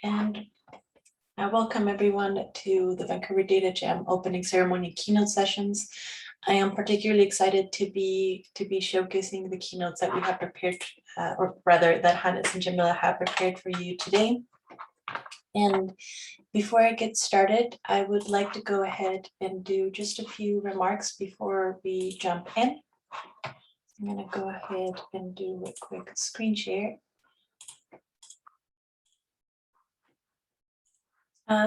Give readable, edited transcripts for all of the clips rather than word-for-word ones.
and welcome everyone to the Vancouver Datajam opening ceremony keynote sessions. I am particularly excited to be showcasing the keynotes that we have prepared, or rather that Hannes and Jamila have prepared for you today. And before I get started, I would like to go ahead and do just a few remarks before we jump in. I'm going to go ahead and do a quick screen share.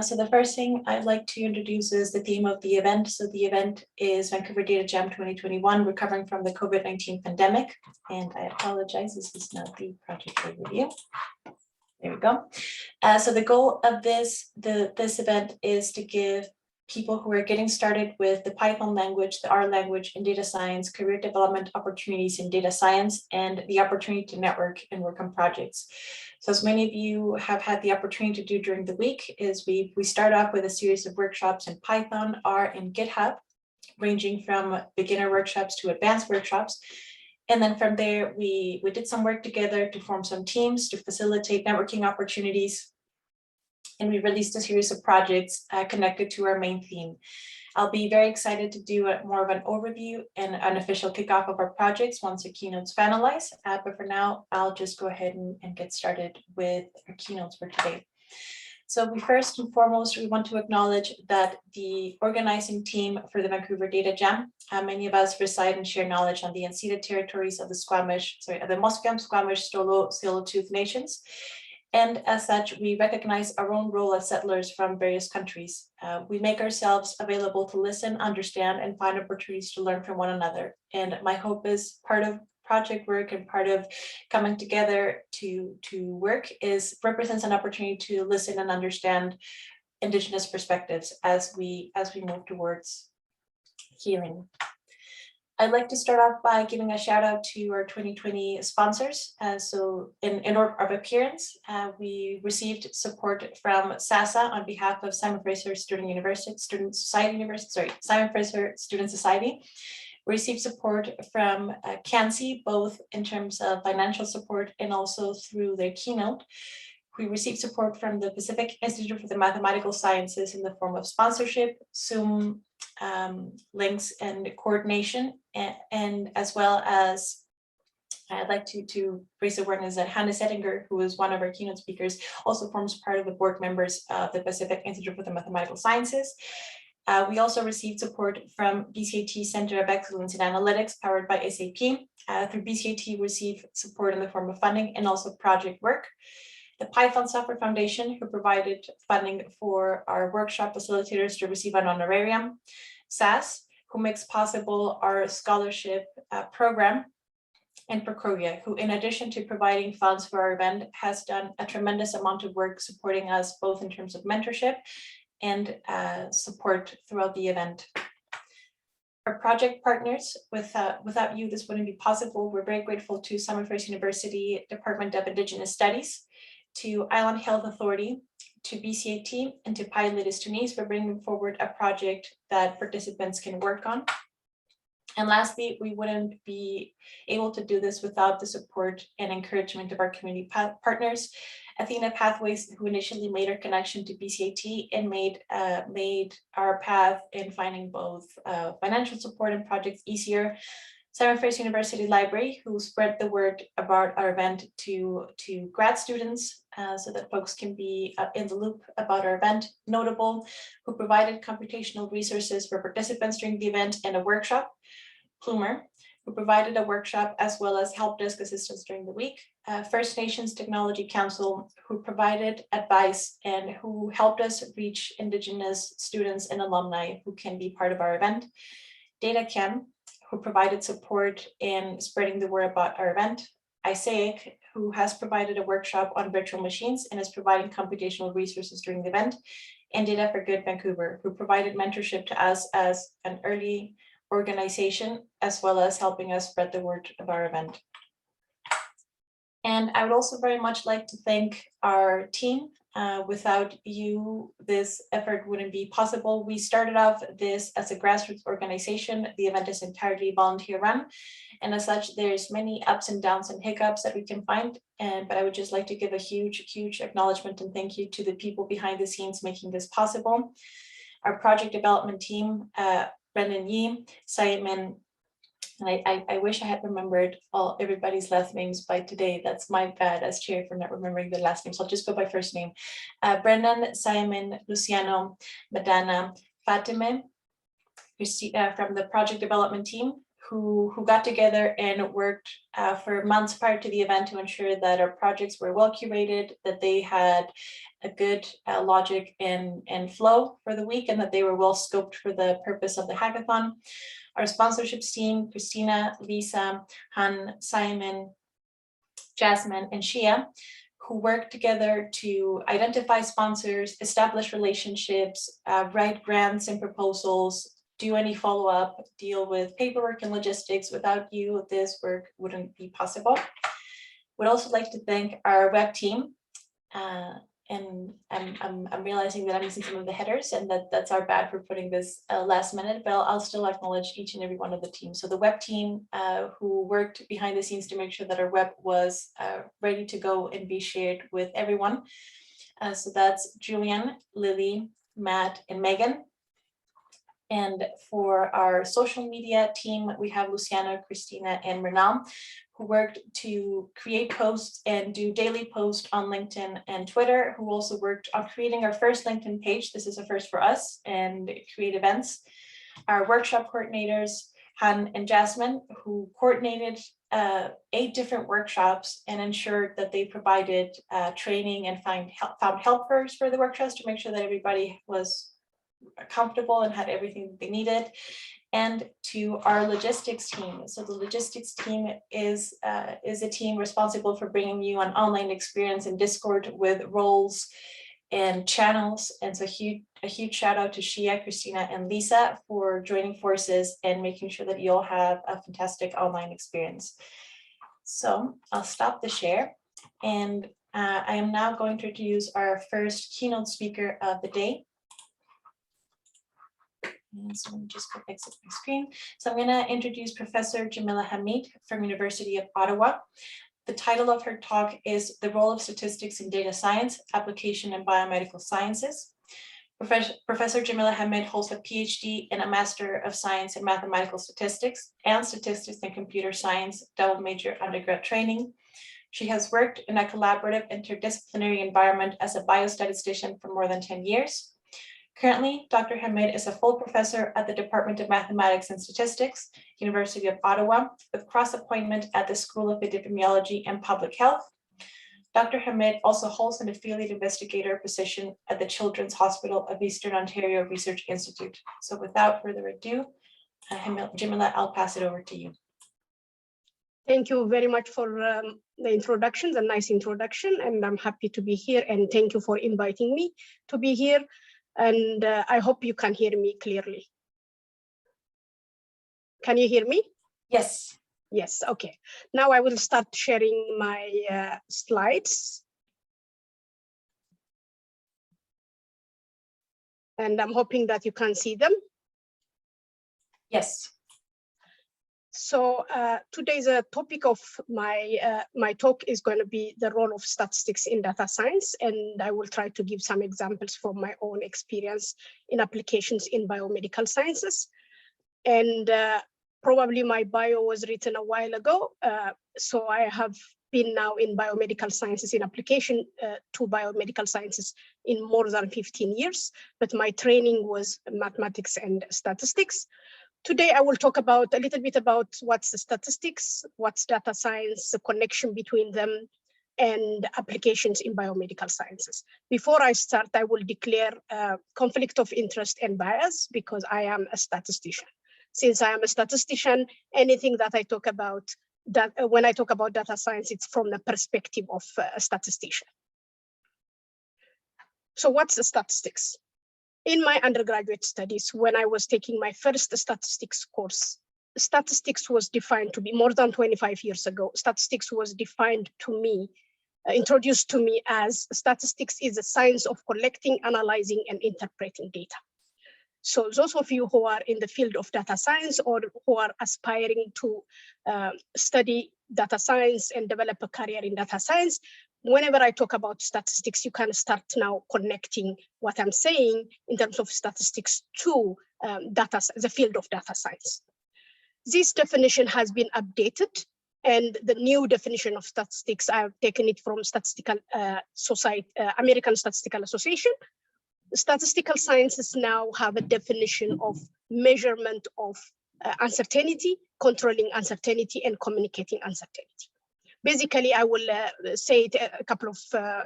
So the first thing I'd like to introduce is the theme of the event. So the event is Vancouver Datajam 2021, Recovering from the COVID-19 Pandemic. And I apologize, this is not the project overview. There we go. So the goal of this event is to give people who are getting started with the Python language, the R language, and data science, career development opportunities in data science, and the opportunity to network and work on projects. So as many of you have had the opportunity to do during the week, is we start off with a series of workshops in Python, R, and GitHub, ranging from beginner workshops to advanced workshops. And then from there, we did some work together to form some teams to facilitate networking opportunities. And we released a series of projects connected to our main theme. I'll be very excited to do more of an overview and an official kickoff of our projects once the keynotes finalize. But for now, I'll just go ahead and get started with our keynotes for today. So first and foremost, we want to acknowledge that the organizing team for the Vancouver Datajam, many of us reside and share knowledge on the unceded territories of the Musqueam, Squamish, Stolo, Tsleil-Waututh nations. And as such, we recognize our own role as settlers from various countries. We make ourselves available to listen, understand, and find opportunities to learn from one another. And my hope is part of project work and part of coming together to work represents an opportunity to listen and understand Indigenous perspectives as we move towards healing. I'd like to start off by giving a shout out to our 2020 sponsors. So in order of appearance, we received support from SASA on behalf of Simon Fraser Student Society. We received support from CANSI, both in terms of financial support and also through their keynote. We received support from the Pacific Institute for the Mathematical Sciences in the form of sponsorship, Zoom links and coordination, and as well as I'd like to raise awareness that Hannes Edinger, who is one of our keynote speakers, also forms part of the board members of the Pacific Institute for the Mathematical Sciences. We also received support from BCAT Center of Excellence in Analytics, powered by SAP. Through BCAT, we received support in the form of funding and also project work. The Python Software Foundation, who provided funding for our workshop facilitators to receive an honorarium. SAS, who makes possible our scholarship program. And Procoria, who in addition to providing funds for our event, has done a tremendous amount of work supporting us both in terms of mentorship and support throughout the event. Our project partners, without you, this wouldn't be possible. We're very grateful to Simon Fraser University Department of Indigenous Studies, to Island Health Authority, to BCAT, and to Pilotus Tunis for bringing forward a project that participants can work on. And lastly, we wouldn't be able to do this without the support and encouragement of our community partners. Athena Pathways, who initially made our connection to BCAT and made our path in finding both financial support and projects easier. Simon Fraser University Library, who spread the word about our event to grad students so that folks can be in the loop about our event. Notable, who provided computational resources for participants during the event and a workshop. Plumer, who provided a workshop as well as help desk assistance during the week. First Nations Technology Council, who provided advice and who helped us reach Indigenous students and alumni who can be part of our event. DataCam, who provided support in spreading the word about our event. ISAIC, who has provided a workshop on virtual machines and is providing computational resources during the event. And Data for Good Vancouver, who provided mentorship to us as an early organization, as well as helping us spread the word of our event. And I would also very much like to thank our team. Without you, this effort wouldn't be possible. We started off this as a grassroots organization. The event is entirely volunteer run. And as such, there's many ups and downs and hiccups that we can find. But I would just like to give a huge acknowledgement and thank you to the people behind the scenes making this possible. Our project development team, Brendan Yee, Simon, and I wish I had remembered everybody's last names by today. That's my bad as chair for not remembering the last names. So I'll just go by first name. Brendan, Simon, Luciano, Madana, Fatime, from the project development team, who got together and worked for months prior to the event to ensure that our projects were well curated, that they had a good logic and flow for the week, and that they were well scoped for the purpose of the hackathon. Our sponsorships team, Christina, Lisa, Han, Simon, Jasmine, and Shia, who worked together to identify sponsors, establish relationships, write grants and proposals, do any follow-up, deal with paperwork and logistics. Without you, this work wouldn't be possible. Would also like to thank our web team. And I'm realizing that I'm missing some of the headers, and that's our bad for putting this last minute, but I'll still acknowledge each and every one of the teams. So the web team who worked behind the scenes to make sure that our web was ready to go and be shared with everyone. So that's Julian, Lily, Matt, and Megan. And for our social media team, we have Luciana, Christina, and Renal, who worked to create posts and do daily posts on LinkedIn and Twitter, who also worked on creating our first LinkedIn page. This is a first for us, and create events. Our workshop coordinators, Han and Jasmine, who coordinated 8 different workshops and ensured that they provided training and found helpers for the workshops to make sure that everybody was comfortable and had everything they needed. And to our logistics team. So the logistics team is a team responsible for bringing you an online experience in Discord with roles and channels. And so a huge shout out to Shia, Christina, and Lisa for joining forces and making sure that you all have a fantastic online experience. So I'll stop the share, and I am now going to introduce our first keynote speaker of the day. And so let me just go exit my screen. So I'm going to introduce Professor Jemila Hamid from University of Ottawa. The title of her talk is The Role of Statistics in Data Science, Application in Biomedical Sciences. Professor Jemila Hamid holds a PhD and a Master of Science in Mathematical Statistics and Statistics and Computer Science double major undergrad training. She has worked in a collaborative interdisciplinary environment as a biostatistician for more than 10 years. Currently, Dr. Hamid is a full professor at the Department of Mathematics and Statistics, University of Ottawa, with cross-appointment at the School of Epidemiology and Public Health. Dr. Hamid also holds an affiliate investigator position at the Children's Hospital of Eastern Ontario Research Institute. So without further ado, Jemila, I'll pass it over to you. Thank you very much for the introduction, the nice introduction, and I'm happy to be here, and thank you for inviting me to be here. And I hope you can hear me clearly. Can you hear me? Yes. Yes, okay. Now I will start sharing my slides. And I'm hoping that you can see them. Yes. So today's topic of my talk is going to be the role of statistics in data science, and I will try to give some examples from my own experience in applications in biomedical sciences. And probably my bio was written a while ago, so I have been now in biomedical sciences in application to biomedical sciences in more than 15 years, but my training was mathematics and statistics. Today, I will talk about a little bit about what's the statistics, what's data science, the connection between them, and applications in biomedical sciences. Before I start, I will declare conflict of interest and bias because I am a statistician. Since I am a statistician, anything that I talk about, when I talk about data science, it's from the perspective of a statistician. So what's the statistics? In my undergraduate studies, when I was taking my first statistics course, statistics was defined to be more than 25 years ago. Statistics was defined to me, introduced to me as statistics is a science of collecting, analyzing, and interpreting data. So those of you who are in the field of data science or who are aspiring to study data science and develop a career in data science, whenever I talk about statistics, you can start now connecting what I'm saying in terms of statistics to the field of data science. This definition has been updated, and the new definition of statistics, I've taken it from Statistical American Statistical Association. Statistical sciences now have a definition of measurement of uncertainty, controlling uncertainty, and communicating uncertainty. Basically, I will say it a couple of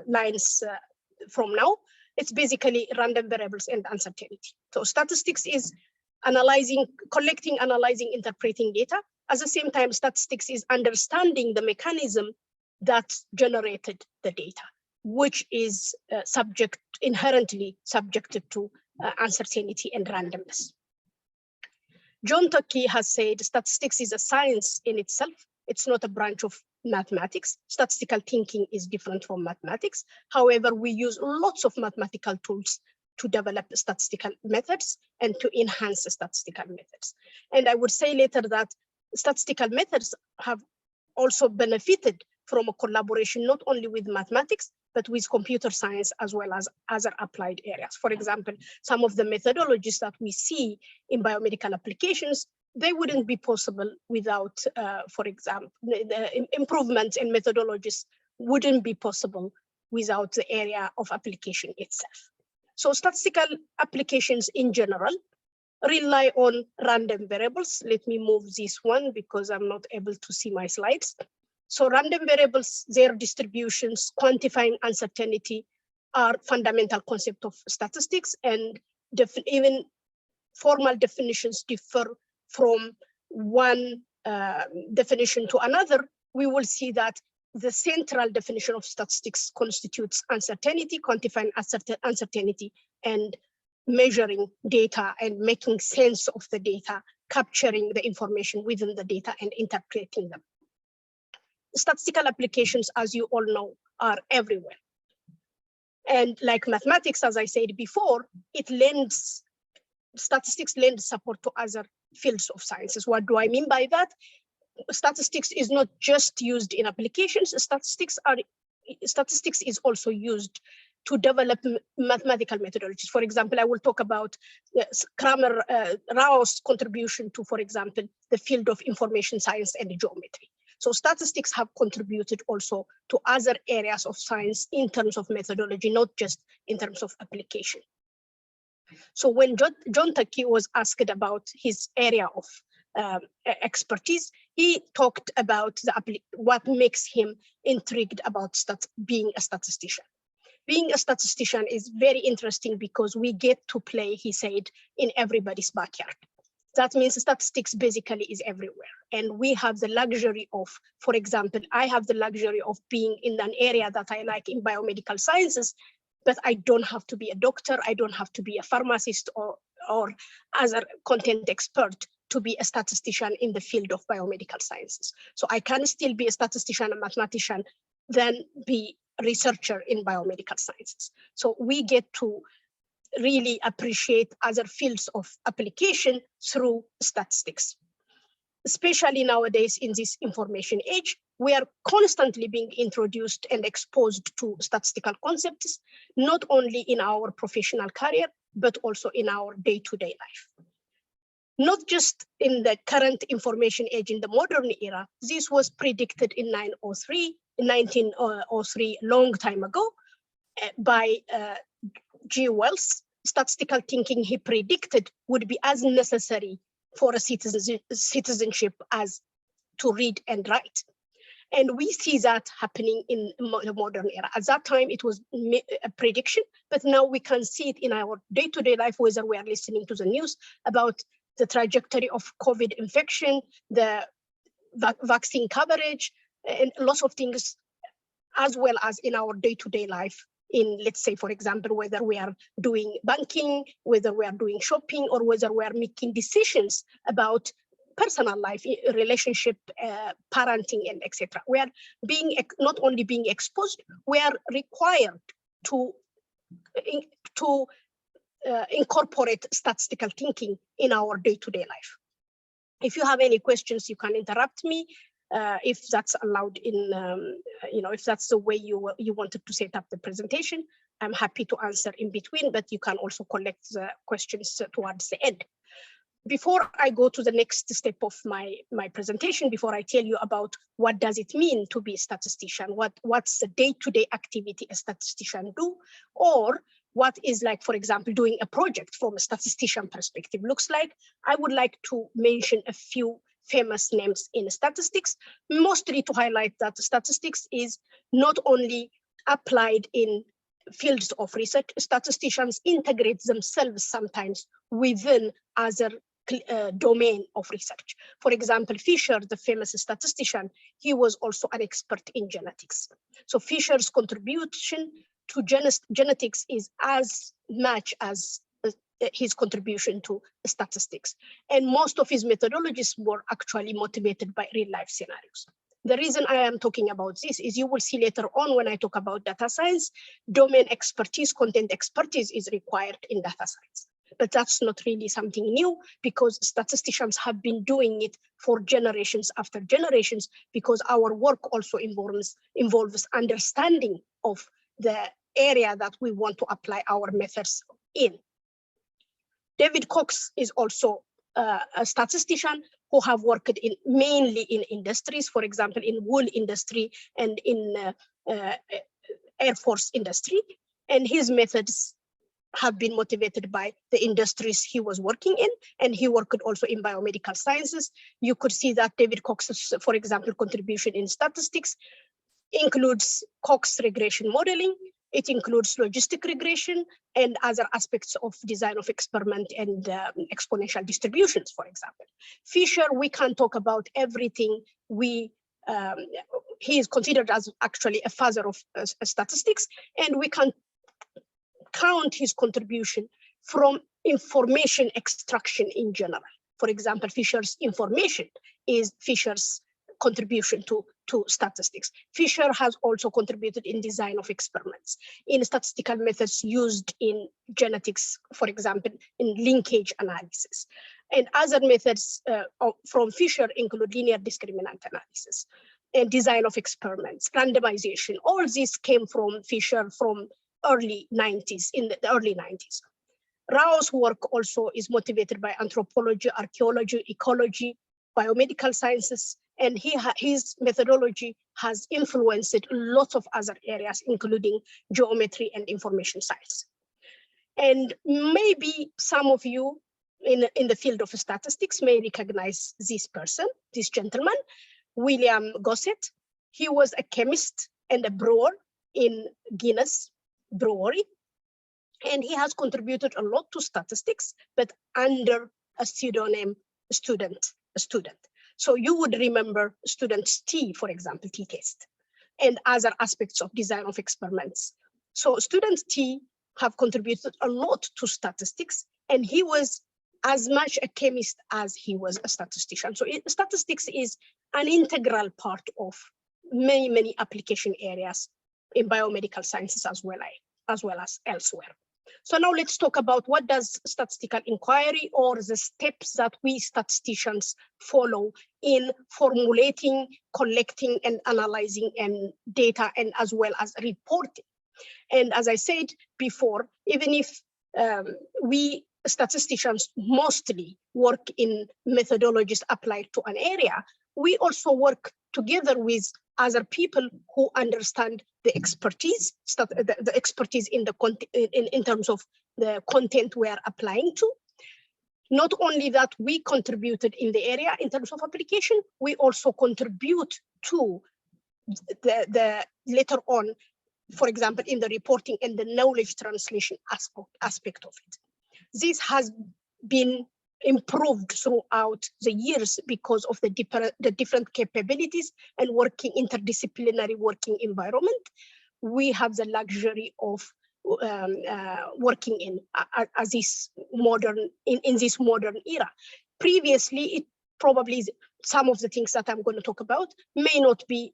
lines from now. It's basically random variables and uncertainty. So statistics is collecting, analyzing, interpreting data. At the same time, statistics is understanding the mechanism that generated the data, which is inherently subjected to uncertainty and randomness. John Tukey has said statistics is a science in itself. It's not a branch of mathematics. Statistical thinking is different from mathematics. However, we use lots of mathematical tools to develop statistical methods and to enhance the statistical methods. And I would say later that statistical methods have also benefited from a collaboration not only with mathematics, but with computer science as well as other applied areas. For example, some of the methodologies that we see in biomedical applications, they wouldn't be possible without, for example, the improvements in methodologies wouldn't be possible without the area of application itself. So statistical applications in general rely on random variables. Let me move this one because I'm not able to see my slides. So random variables, their distributions, quantifying uncertainty are fundamental concept of statistics, and even formal definitions differ from one definition to another. We will see that the central definition of statistics constitutes uncertainty, quantifying uncertainty, and measuring data and making sense of the data, capturing the information within the data and interpreting them. Statistical applications, as you all know, are everywhere. And like mathematics, as I said before, statistics lend support to other fields of sciences. What do I mean by that? Statistics is not just used in applications. Statistics is also used to develop mathematical methodologies. For example, I will talk about Rao's contribution to, for example, the field of information science and geometry. So statistics have contributed also to other areas of science in terms of methodology, not just in terms of application. So when John Tukey was asked about his area of expertise, he talked about what makes him intrigued about being a statistician. Being a statistician is very interesting because we get to play, he said, in everybody's backyard. That means statistics basically is everywhere. And we have the luxury of, for example, I have the luxury of being in an area that I like in biomedical sciences, but I don't have to be a doctor, I don't have to be a pharmacist or other content expert to be a statistician in the field of biomedical sciences. So I can still be a statistician, a mathematician, then be a researcher in biomedical sciences. So we get to really appreciate other fields of application through statistics. Especially nowadays in this information age, we are constantly being introduced and exposed to statistical concepts, not only in our professional career, but also in our day-to-day life. Not just in the current information age, in the modern era, this was predicted in 1903, long time ago, by G. Wells. Statistical thinking, he predicted, would be as necessary for a citizenship as to read and write. And we see that happening in the modern era. At that time, it was a prediction, but now we can see it in our day-to-day life, whether we are listening to the news about the trajectory of COVID infection, the vaccine coverage, and lots of things, as well as in our day-to-day life in, let's say, for example, whether we are doing banking, whether we are doing shopping, or whether we are making decisions about personal life, relationship, parenting, and etc. We are not only being exposed, we are required to incorporate statistical thinking in our day-to-day life. If you have any questions, you can interrupt me if that's allowed in, if that's the way you wanted to set up the presentation. I'm happy to answer in between, but you can also collect the questions towards the end. Before I go to the next step of my presentation, before I tell you about what does it mean to be a statistician, what's the day-to-day activity a statistician do, or what is, like, for example, doing a project from a statistician perspective looks like, I would like to mention a few famous names in statistics, mostly to highlight that statistics is not only applied in fields of research. Statisticians integrate themselves sometimes within other domain of research. For example, Fisher, the famous statistician, he was also an expert in genetics. So Fisher's contribution to genetics is as much as his contribution to statistics. And most of his methodologies were actually motivated by real life scenarios. The reason I am talking about this is you will see later on when I talk about data science, domain expertise, content expertise is required in data science. But that's not really something new, because statisticians have been doing it for generations after generations, because our work also involves understanding of the area that we want to apply our methods in. David Cox is also a statistician who have worked mainly in industries, for example, in wool industry and in Air Force industry. And his methods have been motivated by the industries he was working in, and he worked also in biomedical sciences. You could see that David Cox's, for example, contribution in statistics includes Cox regression modeling. It includes logistic regression and other aspects of design of experiment and exponential distributions, for example. Fisher, we can talk about everything. He is considered as actually a father of statistics, and we can count his contribution from information extraction in general. For example, Fisher's information is Fisher's contribution to statistics. Fisher has also contributed in design of experiments, in statistical methods used in genetics, for example, in linkage analysis. And other methods from Fisher include linear discriminant analysis and design of experiments, randomization. All this came from Fisher from early 90s, in the early 90s. Rao's work also is motivated by anthropology, archaeology, ecology, biomedical sciences, and his methodology has influenced lots of other areas, including geometry and information science. And maybe some of you in the field of statistics may recognize this person, this gentleman, William Gossett. He was a chemist and a brewer in Guinness Brewery, and he has contributed a lot to statistics, but under a pseudonym student. So you would remember student T, for example, t-test, and other aspects of design of experiments. So student T have contributed a lot to statistics, and he was as much a chemist as he was a statistician. So statistics is an integral part of many, many application areas in biomedical sciences as well as elsewhere. So now let's talk about what does statistical inquiry, or the steps that we statisticians follow in formulating, collecting, and analyzing data, and as well as reporting. And as I said before, even if we statisticians mostly work in methodologies applied to an area, we also work together with other people who understand the expertise, the expertise in terms of the content we are applying to. Not only that we contributed in the area in terms of application, we also contribute to the later on, for example, in the reporting and the knowledge translation aspect of it. This has been improved throughout the years because of the different capabilities and interdisciplinary working environment. We have the luxury of working in this modern era. Previously, probably some of the things that I'm going to talk about may not be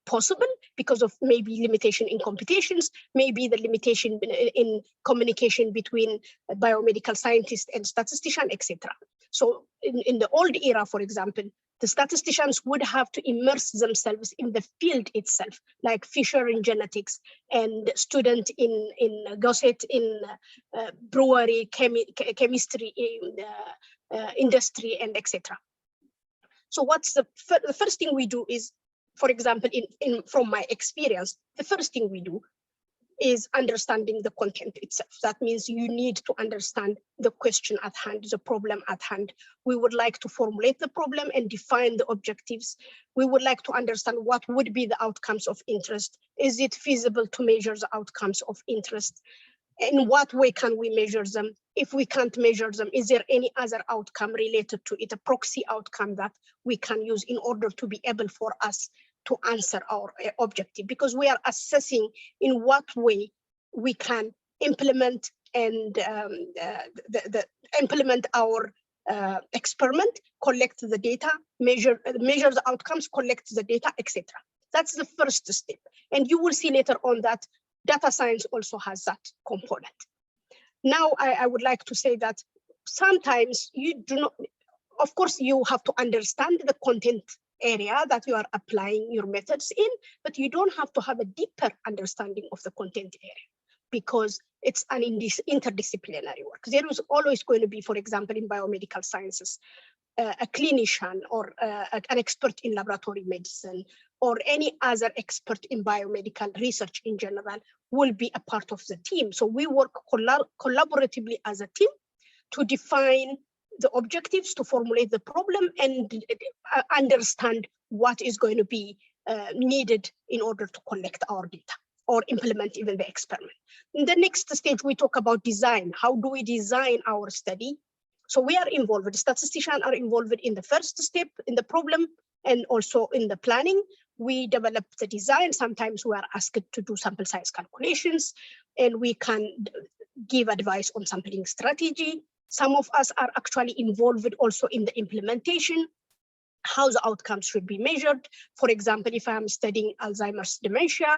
possible because of maybe limitation in computations, maybe the limitation in communication between a biomedical scientist and statistician, etc. So in the old era, for example, the statisticians would have to immerse themselves in the field itself, like Fisher in genetics and student in Gosset in brewery, chemistry, in industry, and etc. So what's the first thing we do is, for example, from my experience, the first thing we do is understanding the content itself. That means you need to understand the question at hand, the problem at hand. We would like to formulate the problem and define the objectives. We would like to understand what would be the outcomes of interest. Is it feasible to measure the outcomes of interest? In what way can we measure them? If we can't measure them, is there any other outcome related to it, a proxy outcome that we can use in order to be able for us to answer our objective? Because we are assessing in what way we can implement and implement our experiment, collect the data, measure the outcomes, collect the data, etc. That's the first step. And you will see later on that data science also has that component. Now, I would like to say that sometimes you do not, of course, you have to understand the content area that you are applying your methods in, but you don't have to have a deeper understanding of the content area because it's an interdisciplinary work. There is always going to be, for example, in biomedical sciences, a clinician or an expert in laboratory medicine or any other expert in biomedical research in general will be a part of the team. So we work collaboratively as a team to define the objectives, to formulate the problem and understand what is going to be needed in order to collect our data or implement even the experiment. In the next stage, we talk about design. How do we design our study? So we are involved, statisticians are involved in the first step, in the problem, and also in the planning. We develop the design. Sometimes we are asked to do sample size calculations, and we can give advice on sampling strategy. Some of us are actually involved also in the implementation, how the outcomes should be measured. For example, if I'm studying Alzheimer's dementia,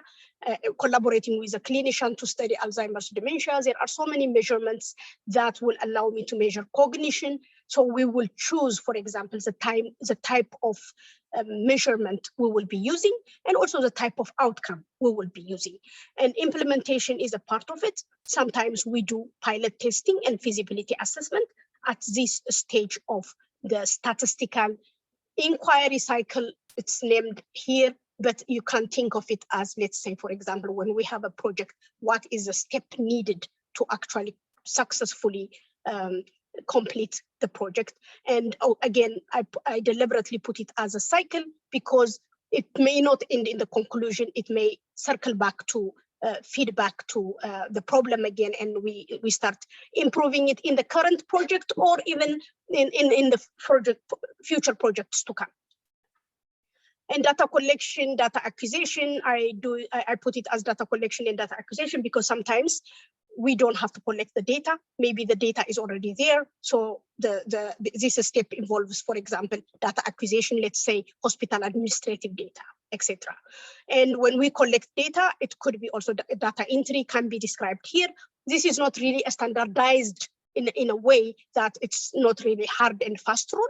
collaborating with a clinician to study Alzheimer's dementia, there are so many measurements that will allow me to measure cognition. So we will choose, for example, the type of measurement we will be using, and also the type of outcome we will be using. And implementation is a part of it. Sometimes we do pilot testing and feasibility assessment at this stage of the statistical inquiry cycle. It's named here, but you can think of it as, let's say, for example, when we have a project, what is the step needed to actually successfully complete the project? And again, I deliberately put it as a cycle because it may not end in the conclusion. It may circle back to feedback to the problem again, and we start improving it in the current project or even in the future projects to come. And data collection, data acquisition, I put it as data collection and data acquisition because sometimes we don't have to collect the data. Maybe the data is already there. So this step involves, for example, data acquisition, let's say hospital administrative data, etc. And when we collect data, it could be also data entry can be described here. This is not really a standardized in a way that it's not really hard and fast rule.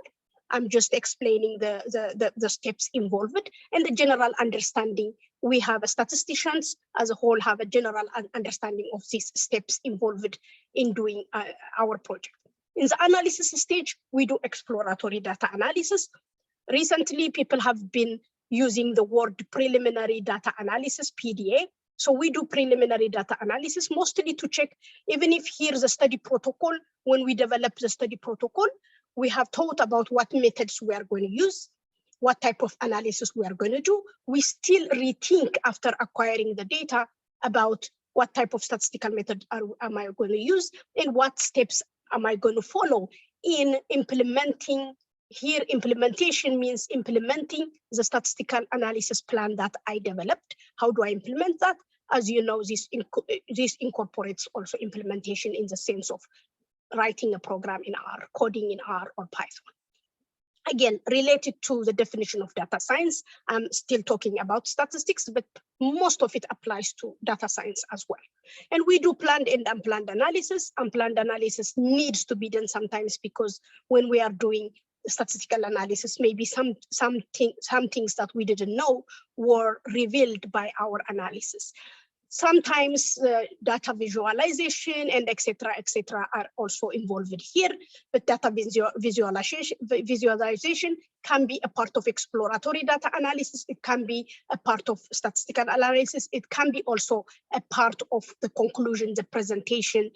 I'm just explaining the steps involved and the general understanding. We have statisticians as a whole have a general understanding of these steps involved in doing our project. In the analysis stage, we do exploratory data analysis. Recently, people have been using the word preliminary data analysis, PDA. So we do preliminary data analysis, mostly to check, even if here's a study protocol, when we develop the study protocol, we have thought about what methods we are going to use, what type of analysis we are going to do. We still rethink after acquiring the data about what type of statistical method am I going to use and what steps am I going to follow in implementing. Here, implementation means implementing the statistical analysis plan that I developed. How do I implement that? As you know, this incorporates also implementation in the sense of writing a program in R, coding in R or Python. Again, related to the definition of data science, I'm still talking about statistics, but most of it applies to data science as well. And we do planned and unplanned analysis. Unplanned analysis needs to be done sometimes because when we are doing statistical analysis, maybe some things that we didn't know were revealed by our analysis. Sometimes data visualization and et cetera, are also involved here, but data visualization can be a part of exploratory data analysis. It can be a part of statistical analysis. It can be also a part of the conclusion, the presentation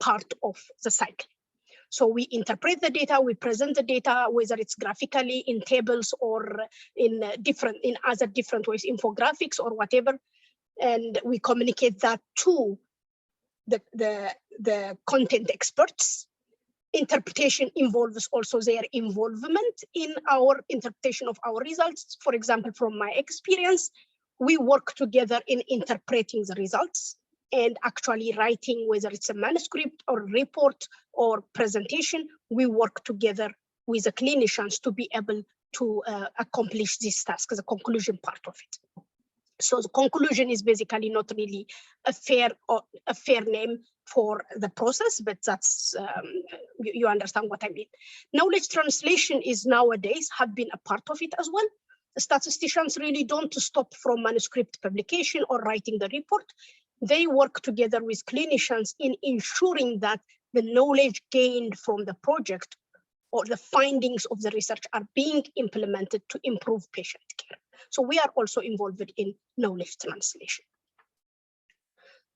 part of the cycle. So we interpret the data, we present the data, whether it's graphically in tables or in other different ways, infographics or whatever. And we communicate that to the content experts. Interpretation involves also their involvement in our interpretation of our results. For example, from my experience, we work together in interpreting the results and actually writing, whether it's a manuscript or report or presentation, we work together with the clinicians to be able to accomplish this task, the conclusion part of it. So the conclusion is basically not really a fair name for the process, but that's, you understand what I mean. Knowledge translation is nowadays have been a part of it as well. The statisticians really don't stop from manuscript publication or writing the report. They work together with clinicians in ensuring that the knowledge gained from the project or the findings of the research are being implemented to improve patient care. So we are also involved in knowledge translation.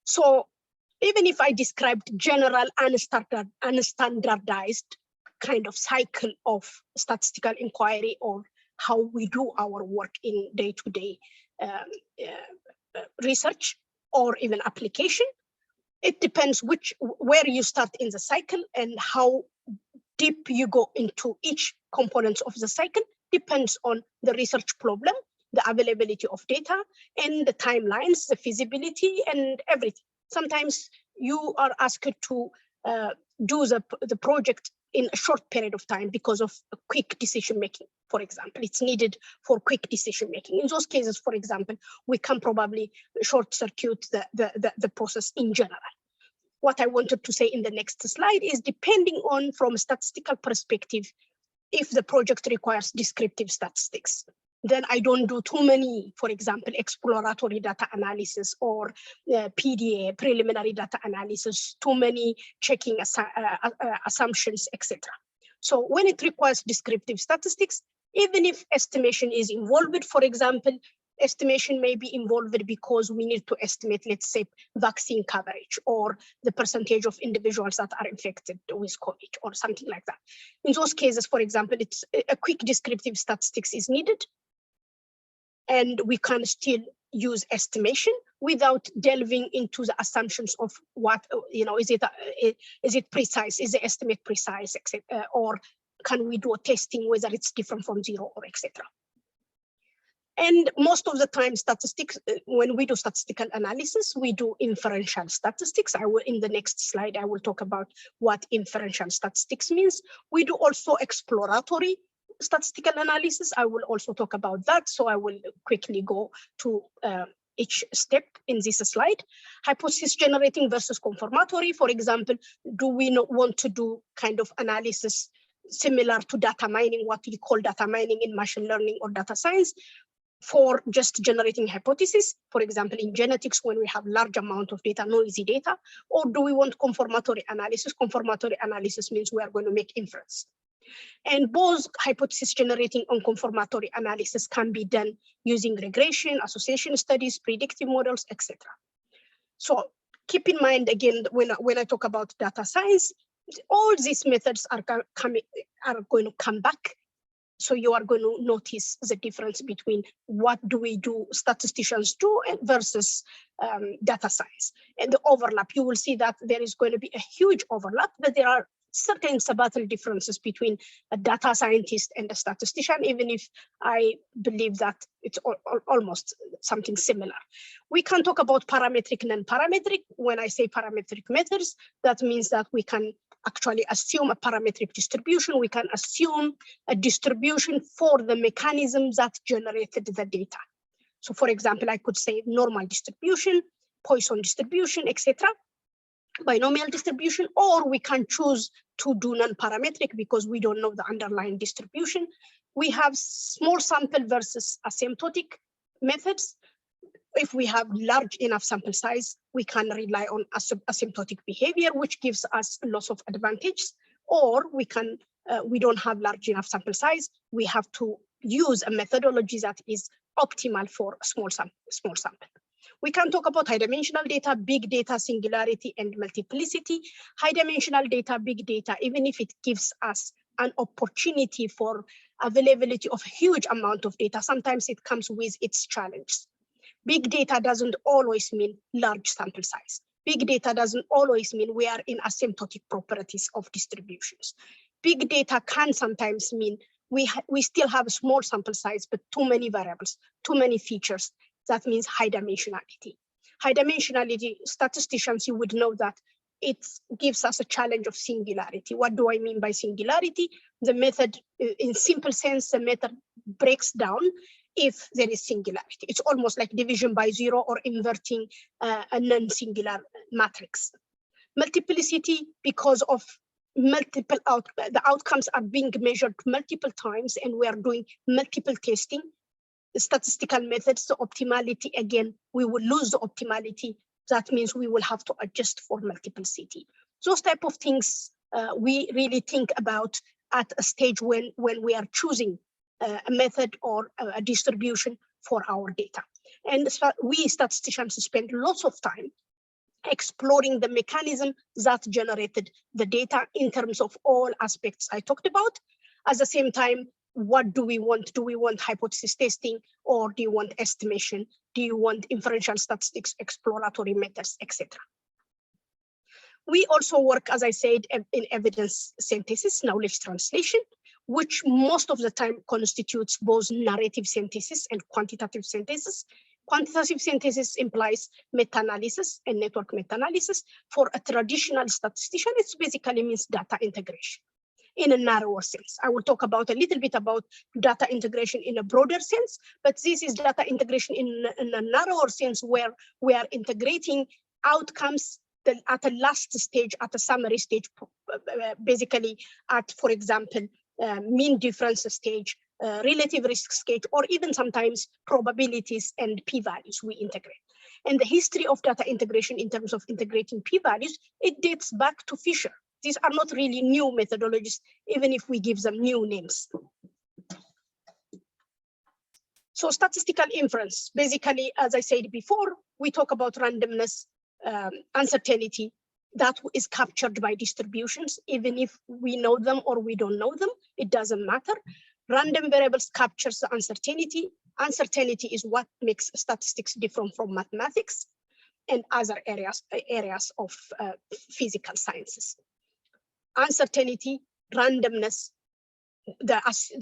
So even if I described general unstandardized kind of cycle of statistical inquiry or how we do our work in day-to-day research or even application, it depends where you start in the cycle and how deep you go into each component of the cycle depends on the research problem, the availability of data, and the timelines, the feasibility, and everything. Sometimes you are asked to do the project in a short period of time because of a quick decision making, for example. It's needed for quick decision making. In those cases, for example, we can probably short circuit the process in general. What I wanted to say in the next slide is depending on, from a statistical perspective, if the project requires descriptive statistics, then I don't do too many, for example, exploratory data analysis or PDA, preliminary data analysis, too many checking assumptions, etc. So when it requires descriptive statistics, even if estimation is involved, for example, estimation may be involved because we need to estimate, let's say, vaccine coverage or the percentage of individuals that are infected with COVID or something like that. In those cases, for example, it's a quick descriptive statistics is needed. And we can still use estimation without delving into the assumptions of what, is it precise, is the estimate precise, etc., or can we do a testing whether it's different from zero or etc. And most of the time, statistics, when we do statistical analysis, we do inferential statistics. In the next slide, I will talk about what inferential statistics means. We do also exploratory statistical analysis. I will also talk about that. So I will quickly go to each step in this slide. Hypothesis generating versus confirmatory. For example, do we not want to do kind of analysis similar to data mining, what we call data mining in machine learning or data science, for just generating hypotheses, for example, in genetics, when we have large amount of data, noisy data, or do we want confirmatory analysis? Confirmatory analysis means we are going to make inference. And both hypothesis generating and confirmatory analysis can be done using regression, association studies, predictive models, etc. So keep in mind, again, when I talk about data science, all these methods are going to come back. So you are going to notice the difference between what do we do, statisticians do, versus data science. And the overlap, you will see that there is going to be a huge overlap, but there are certain subtle differences between a data scientist and a statistician, even if I believe that it's almost something similar. We can talk about parametric and non-parametric. When I say parametric methods, that means that we can actually assume a parametric distribution. We can assume a distribution for the mechanisms that generated the data. So for example, I could say normal distribution, Poisson distribution, etc., binomial distribution, or we can choose to do non-parametric because we don't know the underlying distribution. We have small sample versus asymptotic methods. If we have large enough sample size, we can rely on asymptotic behavior, which gives us lots of advantages. Or we can, we don't have large enough sample size. We have to use a methodology that is optimal for a small sample. We can talk about high dimensional data, big data, singularity, and multiplicity. High dimensional data, big data, even if it gives us an opportunity for availability of a huge amount of data, sometimes it comes with its challenges. Big data doesn't always mean large sample size. Big data doesn't always mean we are in asymptotic properties of distributions. Big data can sometimes mean we still have a small sample size, but too many variables, too many features. That means high dimensionality. High dimensionality, statisticians, you would know that it gives us a challenge of singularity. What do I mean by singularity? The method, in simple sense, the method breaks down if there is singularity. It's almost like division by zero or inverting a non-singular matrix. Multiplicity, because of multiple the outcomes are being measured multiple times and we are doing multiple testing. The statistical methods, the optimality, again, we will lose the optimality. That means we will have to adjust for multiplicity. Those type of things we really think about at a stage when we are choosing a method or a distribution for our data. And we statisticians spend lots of time exploring the mechanism that generated the data in terms of all aspects I talked about. At the same time, what do we want? Do we want hypothesis testing, or do you want estimation? Do you want inferential statistics, exploratory methods, etc.? We also work, as I said, in evidence synthesis, knowledge translation, which most of the time constitutes both narrative synthesis and quantitative synthesis. Quantitative synthesis implies meta-analysis and network meta-analysis. For a traditional statistician, it basically means data integration in a narrower sense. I will talk about a little bit about data integration in a broader sense, but this is data integration in a narrower sense where we are integrating outcomes at a last stage, at a summary stage, basically at, for example, mean difference stage, relative risk stage, or even sometimes probabilities and p-values we integrate. And the history of data integration in terms of integrating p-values, it dates back to Fisher. These are not really new methodologies, even if we give them new names. So statistical inference, basically, as I said before, we talk about randomness, uncertainty that is captured by distributions, even if we know them or we don't know them, it doesn't matter. Random variables captures the uncertainty. Uncertainty is what makes statistics different from mathematics and other areas of physical sciences. Uncertainty, randomness, the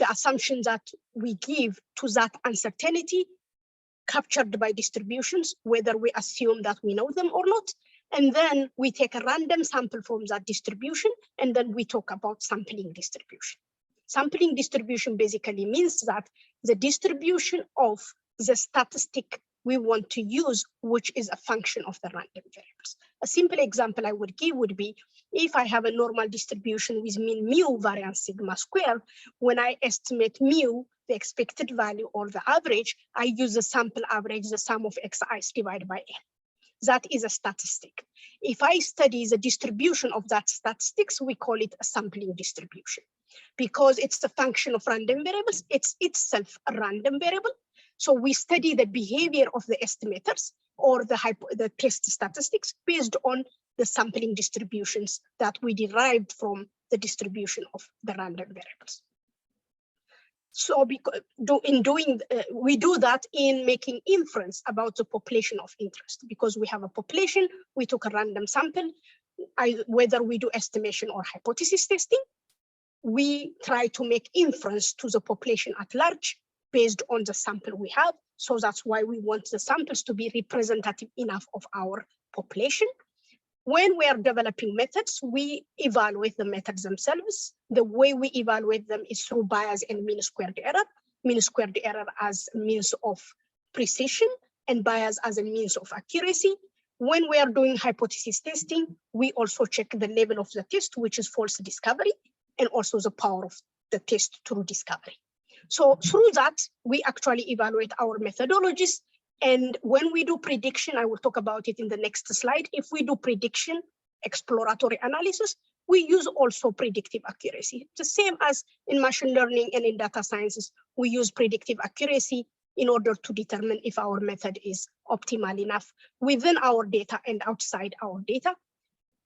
assumption that we give to that uncertainty captured by distributions, whether we assume that we know them or not. And then we take a random sample from that distribution, and then we talk about sampling distribution. Sampling distribution basically means that the distribution of the statistic we want to use, which is a function of the random variables. A simple example I would give would be, if I have a normal distribution with mean mu variance sigma square, when I estimate mu, the expected value or the average, I use the sample average, the sum of xi's divided by n. That is a statistic. If I study the distribution of that statistics, we call it a sampling distribution because it's the function of random variables. It's itself a random variable. So we study the behavior of the estimators or the test statistics based on the sampling distributions that we derived from the distribution of the random variables. So we do that in making inference about the population of interest, because we have a population, we took a random sample, whether we do estimation or hypothesis testing, we try to make inference to the population at large based on the sample we have. So that's why we want the samples to be representative enough of our population. When we are developing methods, we evaluate the methods themselves. The way we evaluate them is through bias and mean squared error. Mean squared error as a means of precision and bias as a means of accuracy. When we are doing hypothesis testing, we also check the level of the test, which is false discovery, and also the power of the test through discovery. So through that, we actually evaluate our methodologies. And when we do prediction, I will talk about it in the next slide. If we do prediction, exploratory analysis, we use also predictive accuracy. The same as in machine learning and in data sciences, we use predictive accuracy in order to determine if our method is optimal enough within our data and outside our data.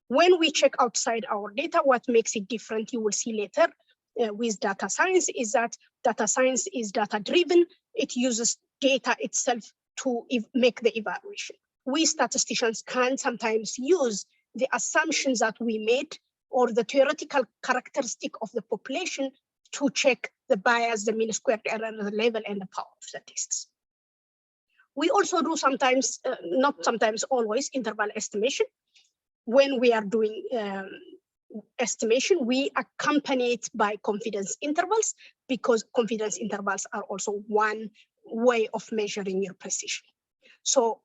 When we check outside our data, what makes it different, you will see later with data science, is that data science is data-driven. It uses data itself to make the evaluation. We statisticians can sometimes use the assumptions that we made or the theoretical characteristic of the population to check the bias, the mean squared error, the level, and the power of the tests. We also do sometimes, not sometimes, always, interval estimation. When we are doing estimation, we accompany it by confidence intervals, because confidence intervals are also one way of measuring your precision. So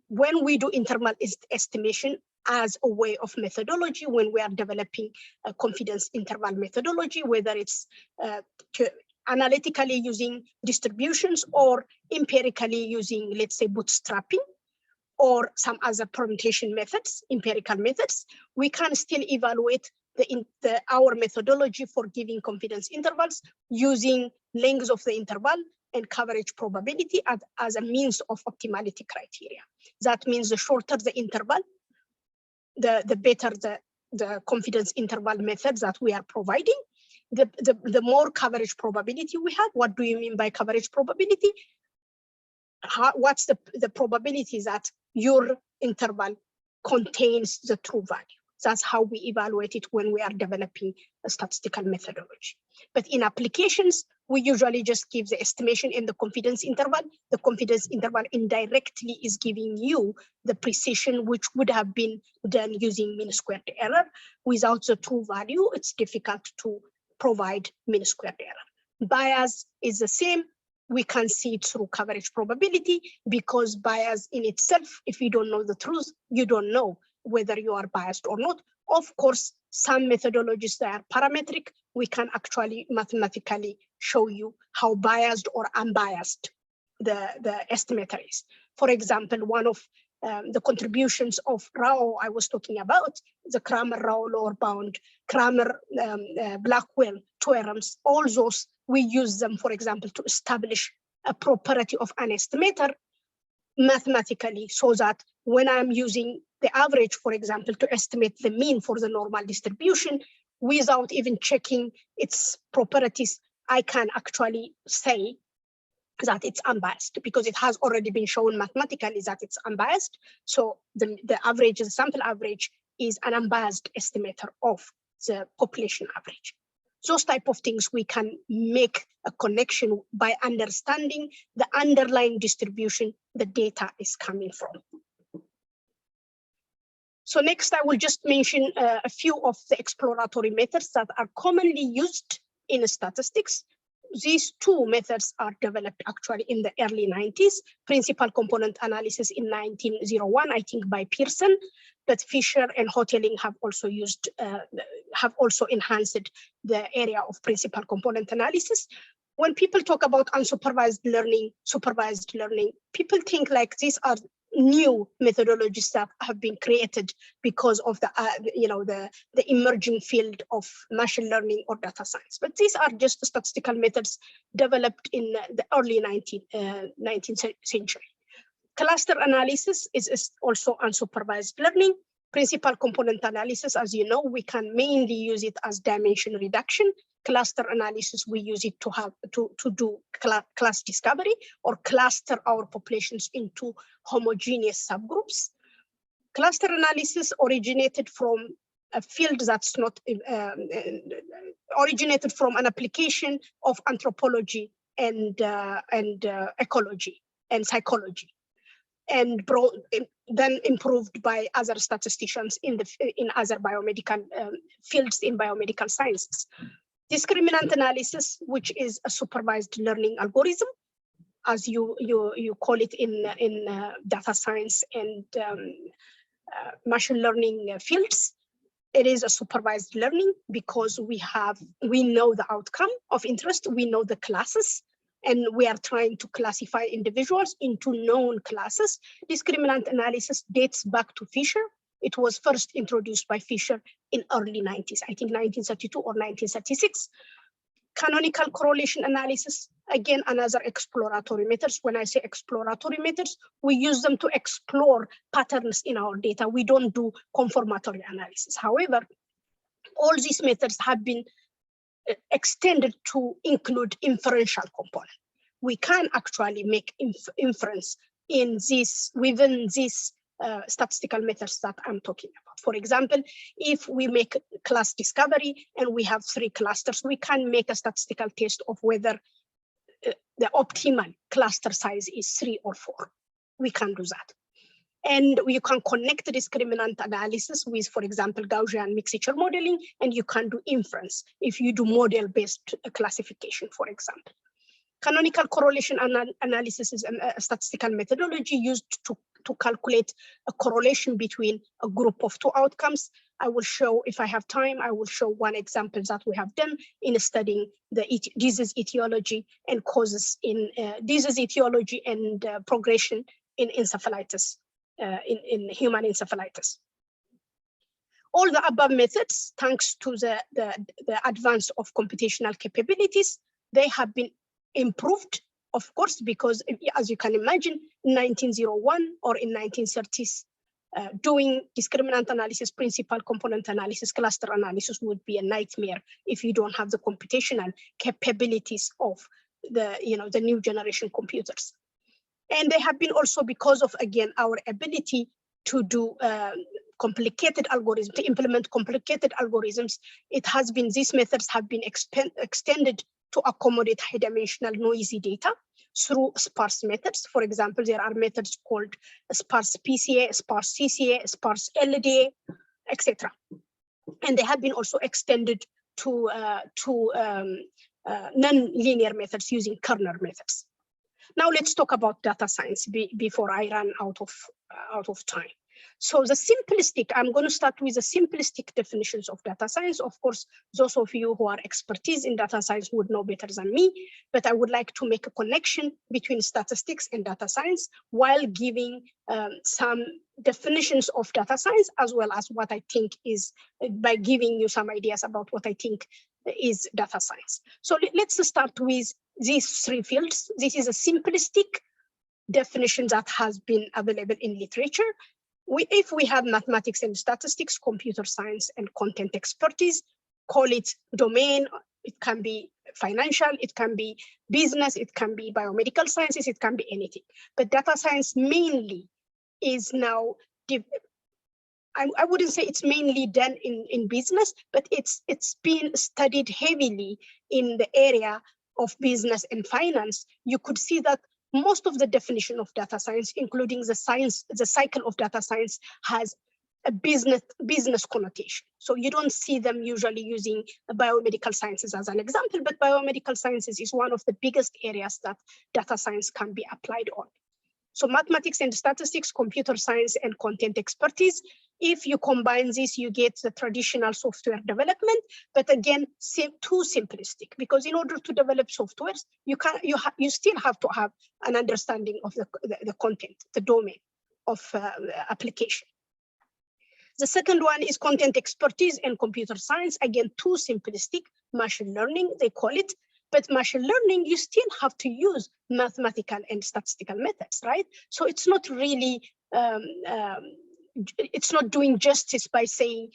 when we do interval estimation as a way of methodology, when we are developing a confidence interval methodology, whether it's analytically using distributions or empirically using, let's say, bootstrapping, or some other permutation methods, empirical methods, we can still evaluate our methodology for giving confidence intervals using length of the interval and coverage probability as a means of optimality criteria. That means the shorter the interval, the better the confidence interval methods that we are providing, the more coverage probability we have. What do you mean by coverage probability? What's the probability that your interval contains the true value? That's how we evaluate it when we are developing a statistical methodology. But in applications, we usually just give the estimation in the confidence interval. The confidence interval indirectly is giving you the precision which would have been done using mean squared error. Without the true value, it's difficult to provide mean squared error. Bias is the same. We can see it through coverage probability, because bias in itself, if you don't know the truth, you don't know whether you are biased or not. Of course, some methodologies that are parametric, we can actually mathematically show you how biased or unbiased the estimator is. For example, one of the contributions of Rao I was talking about, the Kramer-Rao lower bound, Kramer-Blackwell theorems, all those, we use them, for example, to establish a property of an estimator mathematically, so that when I'm using the average, for example, to estimate the mean for the normal distribution, without even checking its properties, I can actually say that it's unbiased, because it has already been shown mathematically that it's unbiased. So the average, the sample average, is an unbiased estimator of the population average. Those type of things we can make a connection by understanding the underlying distribution the data is coming from. So next, I will just mention a few of the exploratory methods that are commonly used in statistics. These two methods are developed actually in the early 90s. Principal component analysis in 1901, I think by Pearson, but Fisher and Hotelling have also used, have also enhanced the area of principal component analysis. When people talk about unsupervised learning, supervised learning, people think like these are new methodologies that have been created because of the emerging field of machine learning or data science. But these are just statistical methods developed in the early 19th century. Cluster analysis is also unsupervised learning. Principal component analysis, as you know, we can mainly use it as dimension reduction. Cluster analysis, we use it to do class discovery or cluster our populations into homogeneous subgroups. Cluster analysis originated from a field that's not originated from an application of anthropology and ecology and psychology. and then improved by other statisticians in other biomedical fields in biomedical sciences. Discriminant analysis, which is a supervised learning algorithm, as you call it in data science and machine learning fields. It is a supervised learning because we know the outcome of interest, we know the classes, and we are trying to classify individuals into known classes. Discriminant analysis dates back to Fisher. It was first introduced by Fisher in early 90s, I think 1932 or 1936. Canonical correlation analysis, again, another exploratory methods. When I say exploratory methods, we use them to explore patterns in our data. We don't do confirmatory analysis. However, all these methods have been extended to include inferential component. We can actually make inference within these statistical methods that I'm talking about. For example, if we make class discovery and we have 3 clusters, we can make a statistical test of whether the optimal cluster size is 3 or 4. We can do that. And you can connect the discriminant analysis with, for example, Gaussian mixture modeling, and you can do inference if you do model-based classification, for example. Canonical correlation analysis is a statistical methodology used to calculate a correlation between a group of 2 outcomes. I will show, if I have time, I will show one example that we have done in studying the disease etiology and causes in disease etiology and progression in encephalitis, in human encephalitis. All the above methods, thanks to the advance of computational capabilities, they have been improved, of course, because as you can imagine, in 1901 or in 1930s, doing discriminant analysis, principal component analysis, cluster analysis would be a nightmare if you don't have the computational capabilities of the new generation computers. And they have been also because of, again, our ability to do complicated algorithms, to implement complicated algorithms. It has been, these methods have been extended to accommodate high-dimensional noisy data through sparse methods. For example, there are methods called sparse PCA, sparse CCA, sparse LDA, etc. And they have been also extended to non-linear methods using kernel methods. Now let's talk about data science before I run out of time. So the simplistic, I'm going to start with the simplistic definitions of data science. Of course, those of you who are expertise in data science would know better than me, but I would like to make a connection between statistics and data science while giving some definitions of data science, as well as what I think is, by giving you some ideas about what I think is data science. So let's start with these 3 fields. This is a simplistic definition that has been available in literature. If we have mathematics and statistics, computer science and content expertise, call it domain. It can be financial, it can be business, it can be biomedical sciences, it can be anything. But data science mainly is now, I wouldn't say it's mainly done in business, but it's been studied heavily in the area of business and finance. You could see that most of the definition of data science, including the cycle of data science, has a business connotation. So you don't see them usually using biomedical sciences as an example, but biomedical sciences is one of the biggest areas that data science can be applied on. So mathematics and statistics, computer science and content expertise. If you combine this, you get the traditional software development, but again, too simplistic, because in order to develop softwares, you still have to have an understanding of the content, the domain of application. The second one is content expertise and computer science. Again, too simplistic, machine learning, they call it. But machine learning, you still have to use mathematical and statistical methods, right? So it's not really, it's not doing justice by saying,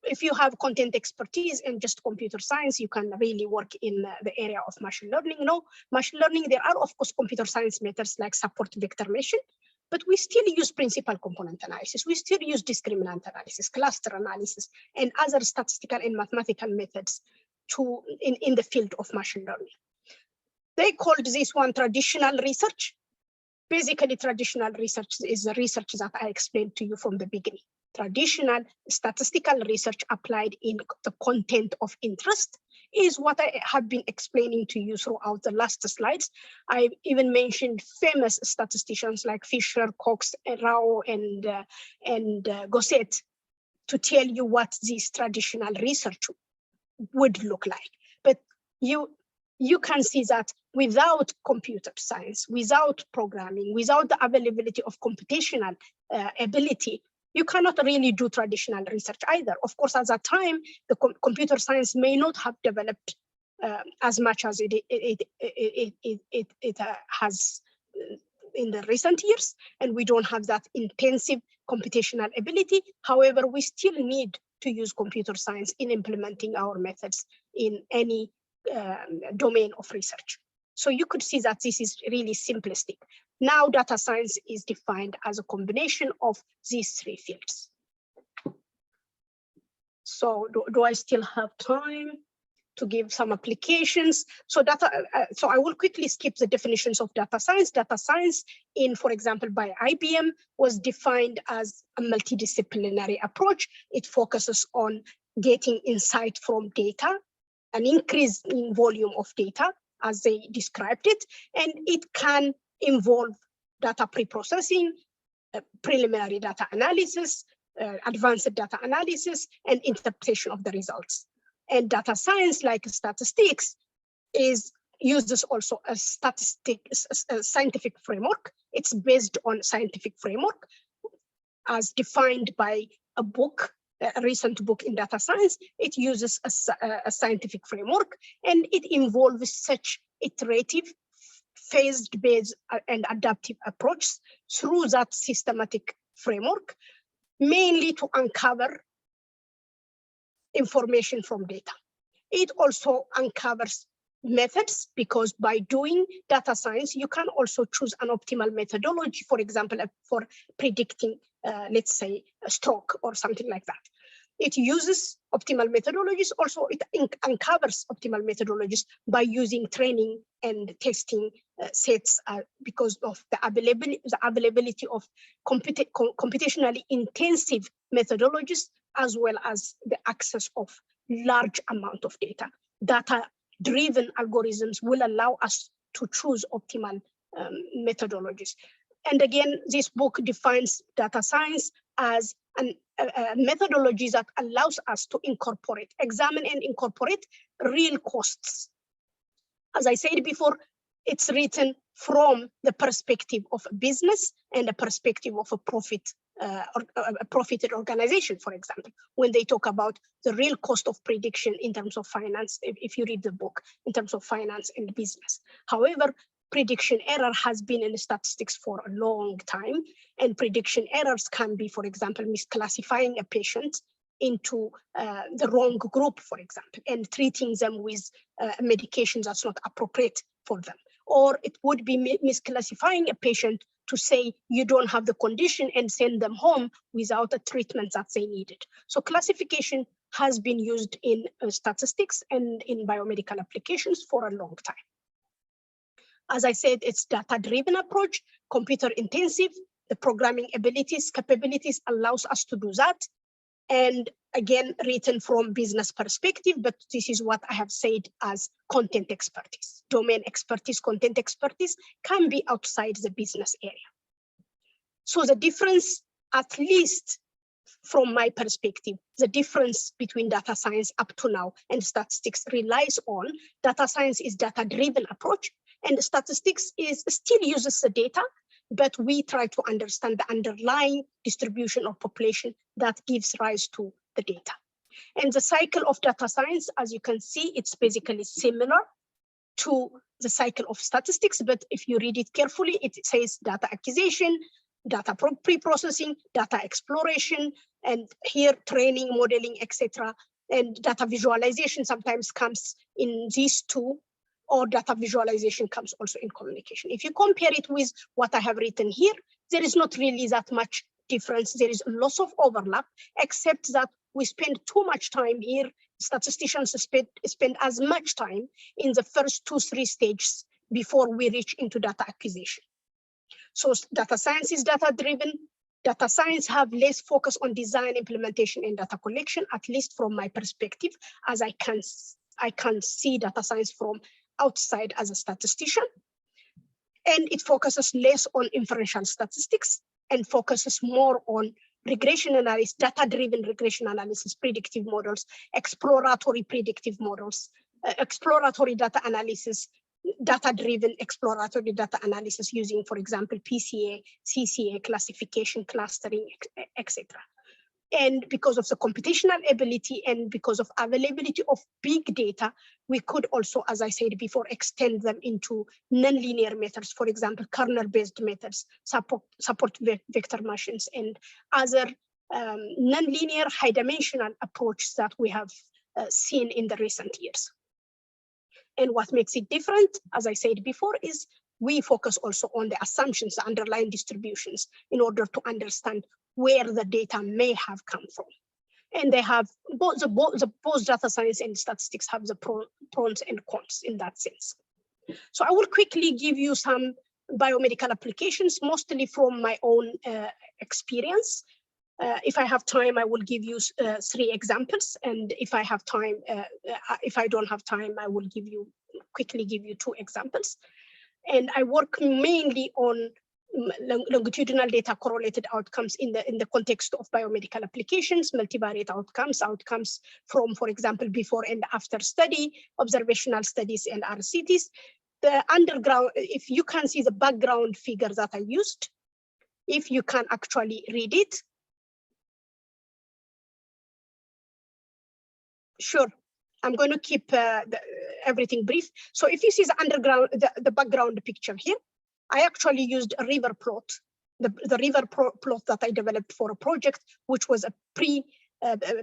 if you have content expertise and just computer science, you can really work in the area of machine learning. No, machine learning, there are of course computer science methods like support vector machine, but we still use principal component analysis. We still use discriminant analysis, cluster analysis, and other statistical and mathematical methods in the field of machine learning. They called this one traditional research. basically traditional research is the research that I explained to you from the beginning. Traditional statistical research applied in the content of interest is what I have been explaining to you throughout the last slides. I even mentioned famous statisticians like Fisher, Cox, Rao, and Gosset to tell you what this traditional research would look like. But you can see that without computer science, without programming, without the availability of computational ability, you cannot really do traditional research either. Of course, at that time, the computer science may not have developed as much as it has in the recent years, and we don't have that intensive computational ability. However, we still need to use computer science in implementing our methods in any domain of research. So you could see that this is really simplistic. Now data science is defined as a combination of these three fields. So do I still have time to give some applications? So so I will quickly skip the definitions of data science. Data science for example, by IBM was defined as a multidisciplinary approach. It focuses on getting insight from data, an increase in volume of data, as they described it, and it can involve data pre-processing, preliminary data analysis, advanced data analysis, and interpretation of the results. And data science, like statistics, uses also a scientific framework. It's based on scientific framework as defined by a book, a recent book in data science. It uses a scientific framework, and it involves such iterative, phased-based and adaptive approach through that systematic framework, mainly to uncover information from data. It also uncovers methods, because by doing data science, you can also choose an optimal methodology, for example, for predicting, let's say, a stroke or something like that. It uses optimal methodologies. Also, it uncovers optimal methodologies by using training and testing sets because of the availability of computationally intensive methodologies, as well as the access of large amount of data. Data-driven algorithms will allow us to choose optimal methodologies. And again, this book defines data science as a methodology that allows us to examine and incorporate real costs. As I said before, it's written from the perspective of a business and a perspective of a profited organization, for example, when they talk about the real cost of prediction in terms of finance, if you read the book, in terms of finance and business. However, prediction error has been in statistics for a long time, and prediction errors can be, for example, misclassifying a patient into the wrong group, for example, and treating them with medications that's not appropriate for them. Or it would be misclassifying a patient to say you don't have the condition and send them home without a treatment that they needed. So classification has been used in statistics and in biomedical applications for a long time. As I said, it's data-driven approach, computer intensive. The programming capabilities allows us to do that. And again, written from business perspective, but this is what I have said as content expertise. Domain expertise, content expertise can be outside the business area. So the difference, at least from my perspective, the difference between data science up to now and statistics relies on data science is data-driven approach, and statistics still uses the data, but we try to understand the underlying distribution of population that gives rise to the data. And the cycle of data science, as you can see, it's basically similar to the cycle of statistics, but if you read it carefully, it says data acquisition, data pre-processing, data exploration, and here training, modeling, etc. And data visualization sometimes comes in these two, or data visualization comes also in communication. If you compare it with what I have written here, there is not really that much difference. There is lots of overlap, except that we spend too much time here. Statisticians spend as much time in the first 2-3 stages before we reach into data acquisition. So data science is data-driven. Data science have less focus on design, implementation, and data collection, at least from my perspective, as I can see data science from outside as a statistician. And it focuses less on inferential statistics and focuses more on regression analysis, data-driven regression analysis, predictive models, exploratory predictive models, exploratory data analysis, data-driven exploratory data analysis using, for example, PCA, CCA, classification, clustering, etc. And because of the computational ability and because of availability of big data, we could also, as I said before, extend them into nonlinear methods, for example, kernel-based methods, support vector machines, and other nonlinear high-dimensional approaches that we have seen in the recent years. And what makes it different, as I said before, is we focus also on the assumptions, the underlying distributions, in order to understand where the data may have come from. And they have both data science and statistics have the pros and cons in that sense. So I will quickly give you some biomedical applications, mostly from my own experience. If I have time, I will give you 3 examples. And if I have time, if I don't have time, I will quickly give you 2 examples. And I work mainly on longitudinal data correlated outcomes in the context of biomedical applications, multivariate outcomes from, for example, before and after study, observational studies, and RCTs. The underground, if you can see the background figure that I used, if you can actually read it. Sure, I'm going to keep everything brief. So if you see the background picture here, I actually used a river plot, the river plot that I developed for a project, which was a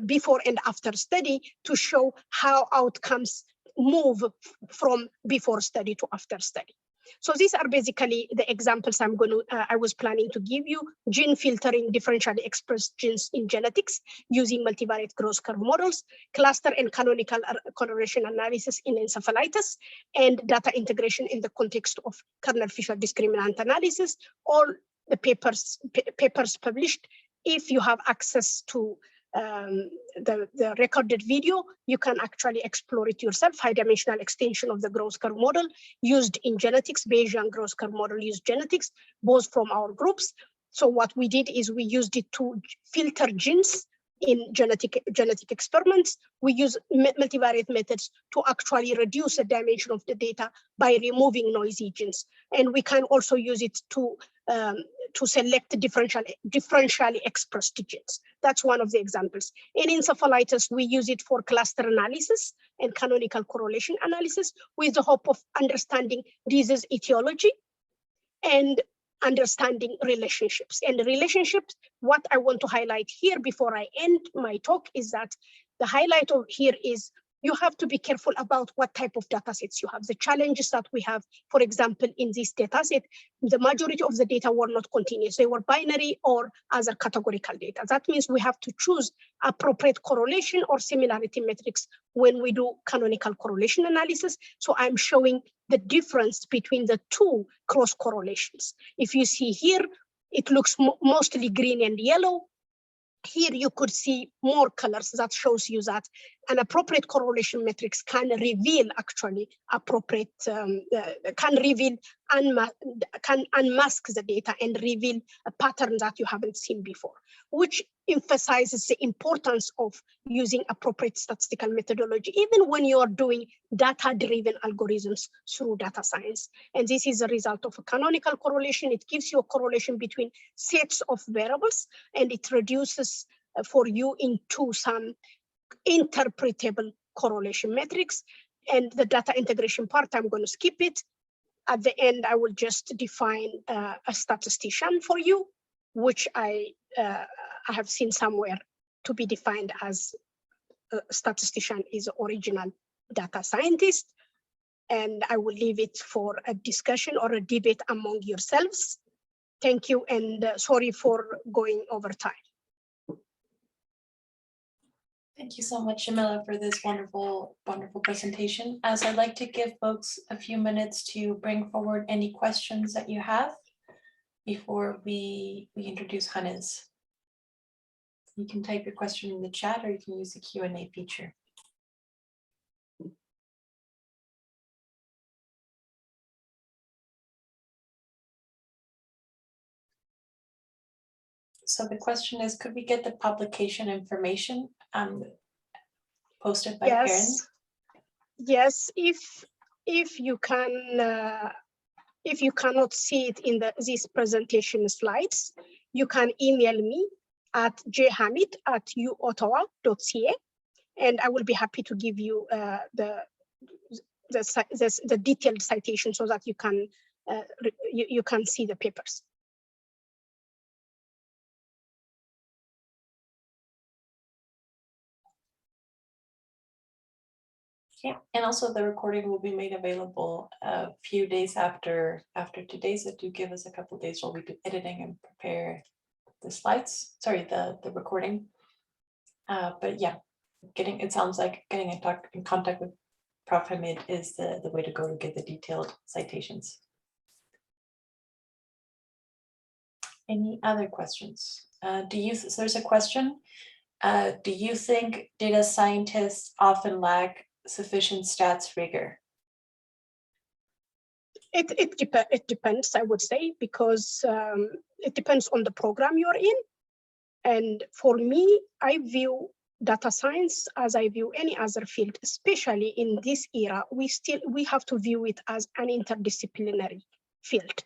before and after study to show how outcomes move from before study to after study. So these are basically the examples I was planning to give you: gene filtering differentially expressed genes in genetics using multivariate growth curve models, cluster and canonical correlation analysis in encephalitis, and data integration in the context of kernel Fisher discriminant analysis. All the papers published. If you have access to the recorded video, you can actually explore it yourself. High-dimensional extension of the growth curve model used in genetics, Bayesian growth curve model used genetics, both from our groups. So what we did is we used it to filter genes in genetic experiments. We use multivariate methods to actually reduce the dimension of the data by removing noisy genes. And we can also use it to select differentially expressed genes. That's one of the examples. In encephalitis, we use it for cluster analysis and canonical correlation analysis with the hope of understanding disease etiology and understanding relationships. And the relationships, what I want to highlight here before I end my talk is that the highlight of here is you have to be careful about what type of data sets you have. The challenges that we have, for example, in this data set, the majority of the data were not continuous. They were binary or other categorical data. That means we have to choose appropriate correlation or similarity metrics when we do canonical correlation analysis. So I'm showing the difference between the 2 cross correlations. If you see here, it looks mostly green and yellow. Here you could see more colors. That shows you that an appropriate correlation metrics can reveal actually appropriate, can unmask the data and reveal a pattern that you haven't seen before, which emphasizes the importance of using appropriate statistical methodology, even when you are doing data-driven algorithms through data science. And this is a result of a canonical correlation. It gives you a correlation between sets of variables, and it reduces for you into some interpretable correlation metrics. And the data integration part, I'm going to skip it. At the end, I will just define a statistician for you, which I have seen somewhere to be defined as a statistician is original data scientist. And I will leave it for a discussion or a debate among yourselves. Thank you, and sorry for going over time. Thank you so much, Jemila, for this wonderful, wonderful presentation. As I'd like to give folks a few minutes to bring forward any questions that you have. before we introduce Hannes. You can type your question in the chat or you can use the Q&A feature. So the question is, could we get the publication information posted by Karen? Yes, if you can, if you cannot see it in these presentation slides, you can email me at jhamid@uottawa.ca, and I will be happy to give you the detailed citation so that you can you can see the papers. Yeah, and also the recording will be made available a few days after today's. So do give us a couple of days while we do editing and prepare the slides. Sorry, the recording. But yeah, it sounds like getting in contact with Prof. Hamid is the way to go to get the detailed citations. Any other questions? So there's a question. Do you think data scientists often lack sufficient stats rigor? It depends, I would say, because it depends on the program you're in. And for me, I view data science as I view any other field, especially in this era. We have to view it as an interdisciplinary field.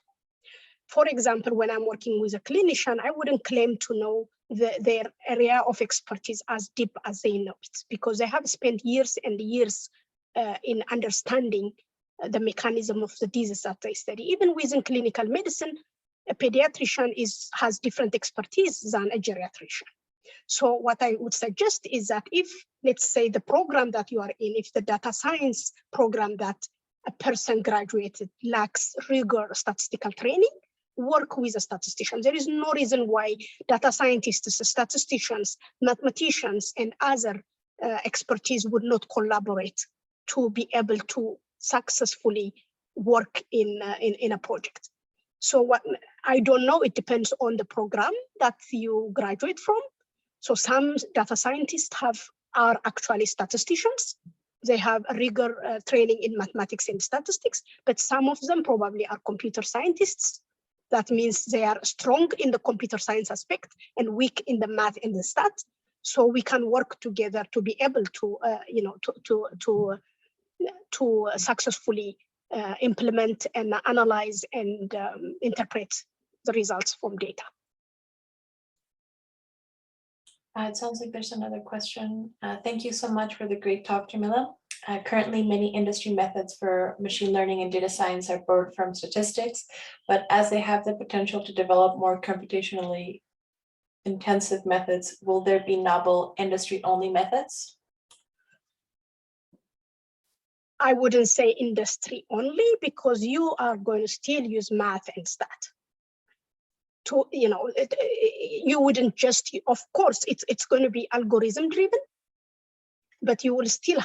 For example, when I'm working with a clinician, I wouldn't claim to know their area of expertise as deep as they know it, because they have spent years and years in understanding the mechanism of the disease that they study. Even within clinical medicine, a pediatrician has different expertise than a geriatrician. So what I would suggest is that if, let's say, the program that you are in, if the data science program that a person graduated lacks rigor statistical training, work with a statistician. There is no reason why data scientists, statisticians, mathematicians, and other expertise would not collaborate to be able to successfully work in a project. So what I don't know, it depends on the program that you graduate from. So some data scientists are actually statisticians. They have a rigor training in mathematics and statistics, but some of them probably are computer scientists. That means they are strong in the computer science aspect and weak in the math and the stats. So we can work together to be able to, to successfully implement and analyze and interpret the results from data. It sounds like there's another question. Thank you so much for the great talk, Jamila. Currently, many industry methods for machine learning and data science are borrowed from statistics, but as they have the potential to develop more computationally intensive methods, will there be novel industry-only methods? I wouldn't say industry only, because you are going to still use math and stat. To, you wouldn't just, of course, it's going to be algorithm driven, but it will still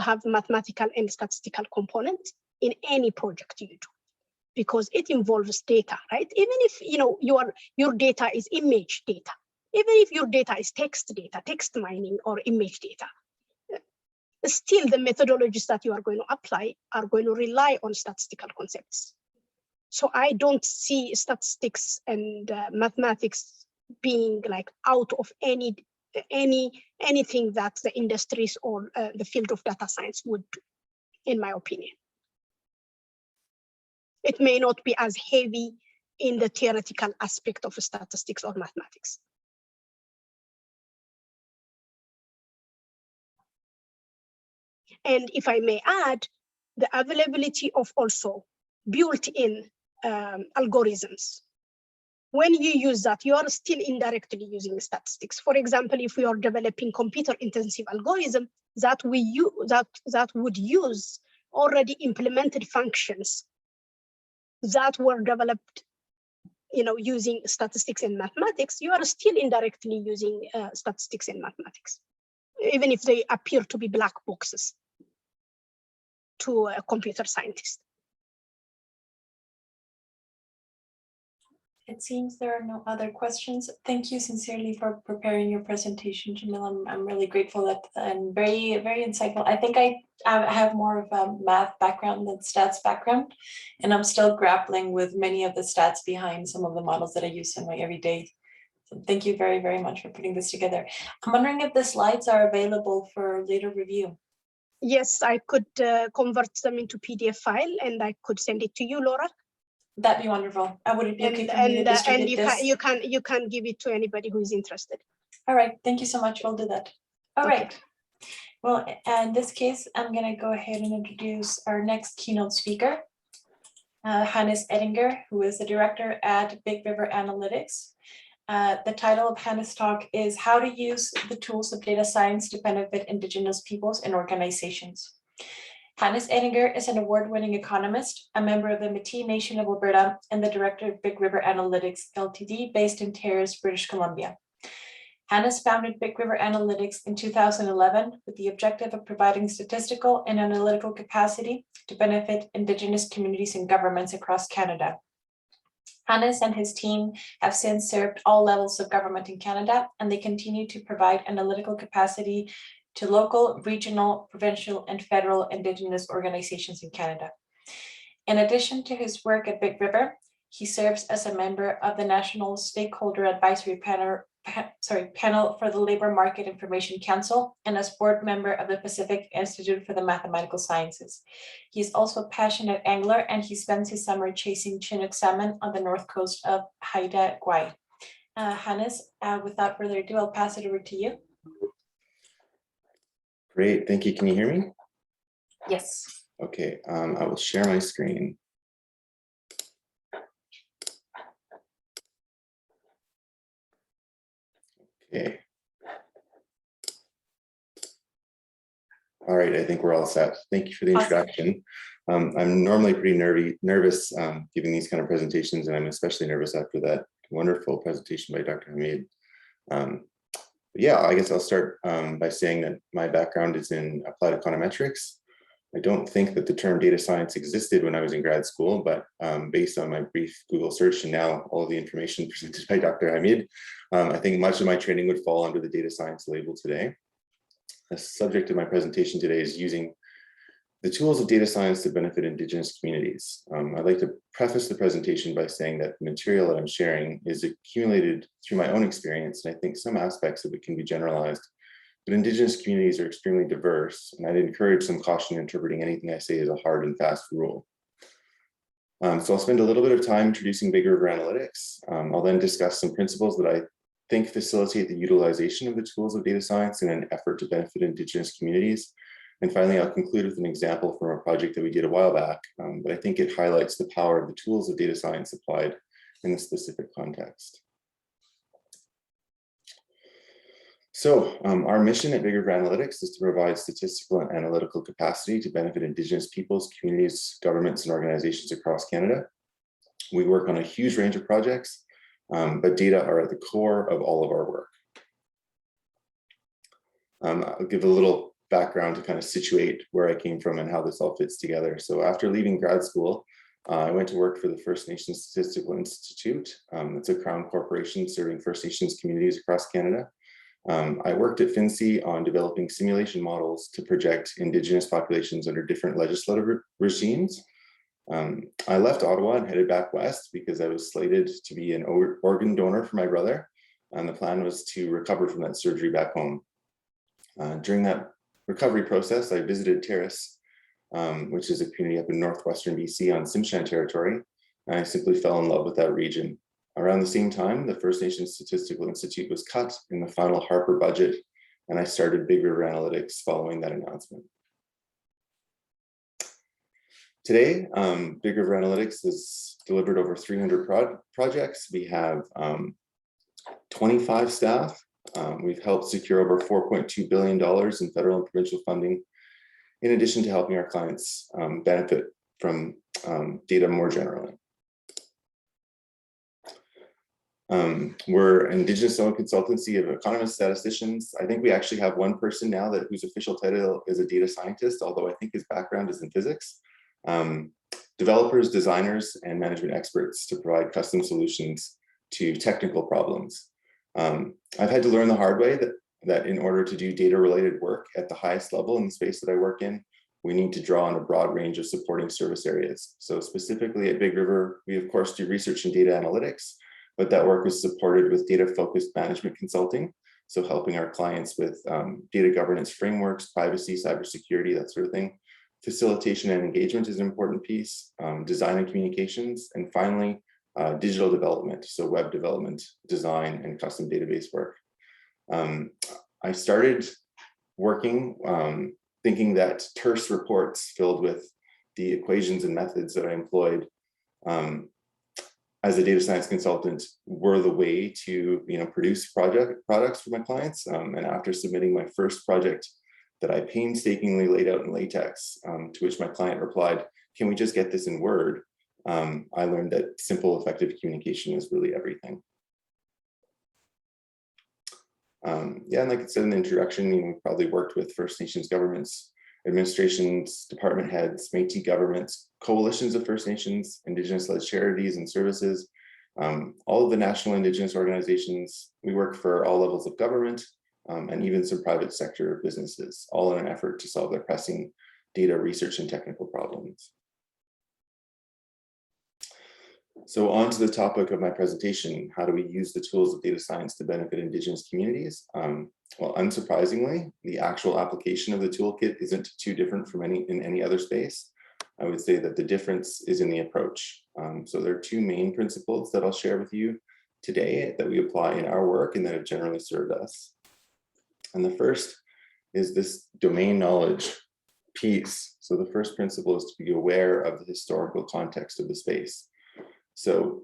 have mathematical and statistical component in any project you do, because it involves data, right? Even if your data is image data, even if your data is text data, text mining or image data, still the methodologies that you are going to apply are going to rely on statistical concepts. So I don't see statistics and mathematics being like out of anything that the industries or the field of data science would do, in my opinion. It may not be as heavy in the theoretical aspect of statistics or mathematics. And if I may add, the availability of also built-in algorithms. When you use that, you are still indirectly using statistics. For example, if we are developing computer-intensive algorithm that would use already implemented functions that were developed, using statistics and mathematics, you are still indirectly using statistics and mathematics, even if they appear to be black boxes to a computer scientist. It seems there are no other questions. Thank you sincerely for preparing your presentation, Jamila. I'm really grateful that and very, very insightful. I think I have more of a math background than stats background, and I'm still grappling with many of the stats behind some of the models that I use in my everyday. So thank you very, very much for putting this together. I'm wondering if the slides are available for later review. Yes, I could convert them into PDF file and I could send it to you, Laura. That'd be wonderful. Would it be okay for me to distribute this? You can give it to anybody who is interested. All right, thank you so much. We'll do that. All Okay. right. Well, in this case, I'm going to go ahead and introduce our next keynote speaker, Hannes Edinger, who is the director at Big River Analytics. The title of Hannes' talk is How to Use the Tools of Data Science to Benefit Indigenous Peoples and Organizations. Hannes Edinger is an award-winning economist, a member of the Métis Nation of Alberta, and the director of Big River Analytics Ltd, based in Terrace, British Columbia. Hannes founded Big River Analytics in 2011 with the objective of providing statistical and analytical capacity to benefit Indigenous communities and governments across Canada. Hannes and his team have since served all levels of government in Canada, and they continue to provide analytical capacity to local, regional, provincial, and federal Indigenous organizations in Canada. In addition to his work at Big River, he serves as a member of the National Stakeholder Advisory Panel for the Labor Market Information Council and as board member of the Pacific Institute for the Mathematical Sciences. He is also a passionate angler, and he spends his summer chasing Chinook salmon on the north coast of Haida Gwaii. Hannes, without further ado, I'll pass it over to you. Great, thank you. Can you hear me? Yes. Okay, I will share my screen. Okay. All right, I think we're all set. Thank you for the introduction. I'm normally pretty nervous giving these kind of presentations, and I'm especially nervous after that wonderful presentation by Dr. Hamid. Yeah, I guess I'll start by saying that my background is in applied econometrics. I don't think that the term data science existed when I was in grad school, but based on my brief Google search and now all the information presented by Dr. Hamid, I think much of my training would fall under the data science label today. The subject of my presentation today is using the tools of data science to benefit Indigenous communities. I'd like to preface the presentation by saying that the material that I'm sharing is accumulated through my own experience, and I think some aspects of it can be generalized. But Indigenous communities are extremely diverse, and I'd encourage some caution interpreting anything I say as a hard and fast rule. So I'll spend a little bit of time introducing Big River Analytics. I'll then discuss some principles that I think facilitate the utilization of the tools of data science in an effort to benefit Indigenous communities. And finally, I'll conclude with an example from a project that we did a while back, but I think it highlights the power of the tools of data science applied in the specific context. So our mission at Big River Analytics is to provide statistical and analytical capacity to benefit Indigenous peoples, communities, governments, and organizations across Canada. We work on a huge range of projects, but data are at the core of all of our work. I'll give a little background to kind of situate where I came from and how this all fits together. So after leaving grad school, I went to work for the First Nations Statistical Institute. It's a Crown corporation serving First Nations communities across Canada. I worked at FinCEN on developing simulation models to project Indigenous populations under different legislative regimes. I left Ottawa and headed back west because I was slated to be an organ donor for my brother, and the plan was to recover from that surgery back home. During that recovery process, I visited Terrace, which is a community up in northwestern BC on Tsimshian territory, and I simply fell in love with that region. Around the same time, the First Nations Statistical Institute was cut in the final Harper budget, and I started Big River Analytics following that announcement. Today, Big River Analytics has delivered over 300 projects. We have 25 staff. We've helped secure over $4.2 billion in federal and provincial funding, in addition to helping our clients benefit from data more generally. We're an Indigenous-owned consultancy of economists, statisticians. I think we actually have one person now whose official title is a data scientist, although I think his background is in physics. developers, designers, and management experts to provide custom solutions to technical problems. I've had to learn the hard way that in order to do data-related work at the highest level in the space that I work in, we need to draw on a broad range of supporting service areas. So specifically at Big River, we of course do research and data analytics, but that work is supported with data-focused management consulting. So helping our clients with data governance frameworks, privacy, cybersecurity, that sort of thing. Facilitation and engagement is an important piece, design and communications, and finally, digital development, so web development, design, and custom database work. I started working thinking that terse reports filled with the equations and methods that I employed as a data science consultant were the way to produce products for my clients. And after submitting my first project that I painstakingly laid out in LaTeX, to which my client replied, "Can we just get this in Word?" I learned that simple, effective communication is really everything. Yeah, and like I said in the introduction, we probably worked with First Nations governments, administrations, department heads, Métis governments, coalitions of First Nations, Indigenous-led charities and services, all of the national Indigenous organizations. We work for all levels of government, and even some private sector businesses, all in an effort to solve their pressing data research and technical problems. So on to the topic of my presentation, how do we use the tools of data science to benefit Indigenous communities? Well, unsurprisingly, the actual application of the toolkit isn't too different from in any other space. I would say that the difference is in the approach. So there are two main principles that I'll share with you today that we apply in our work and that have generally served us. And the first is this domain knowledge piece. So the first principle is to be aware of the historical context of the space. So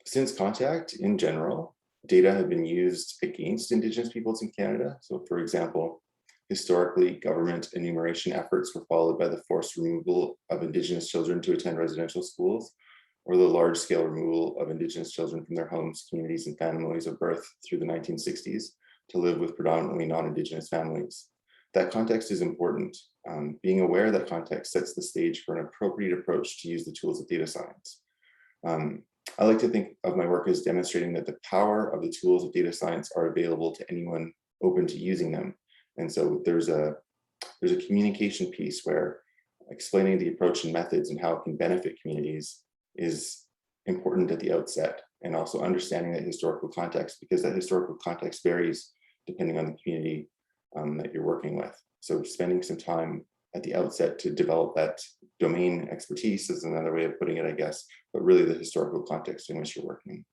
since contact in general, data have been used against Indigenous peoples in Canada. So for example, historically, government enumeration efforts were followed by the forced removal of Indigenous children to attend residential schools, or the large-scale removal of Indigenous children from their homes, communities, and families of birth through the 1960s to live with predominantly non-Indigenous families. That context is important. Being aware of that context sets the stage for an appropriate approach to use the tools of data science. I like to think of my work as demonstrating that the power of the tools of data science are available to anyone open to using them. And so there's a communication piece where explaining the approach and methods and how it can benefit communities is important at the outset, and also understanding that historical context, because that historical context varies depending on the community that you're working with. So spending some time at the outset to develop that domain expertise is another way of putting it, I guess, but really the historical context in which you're working.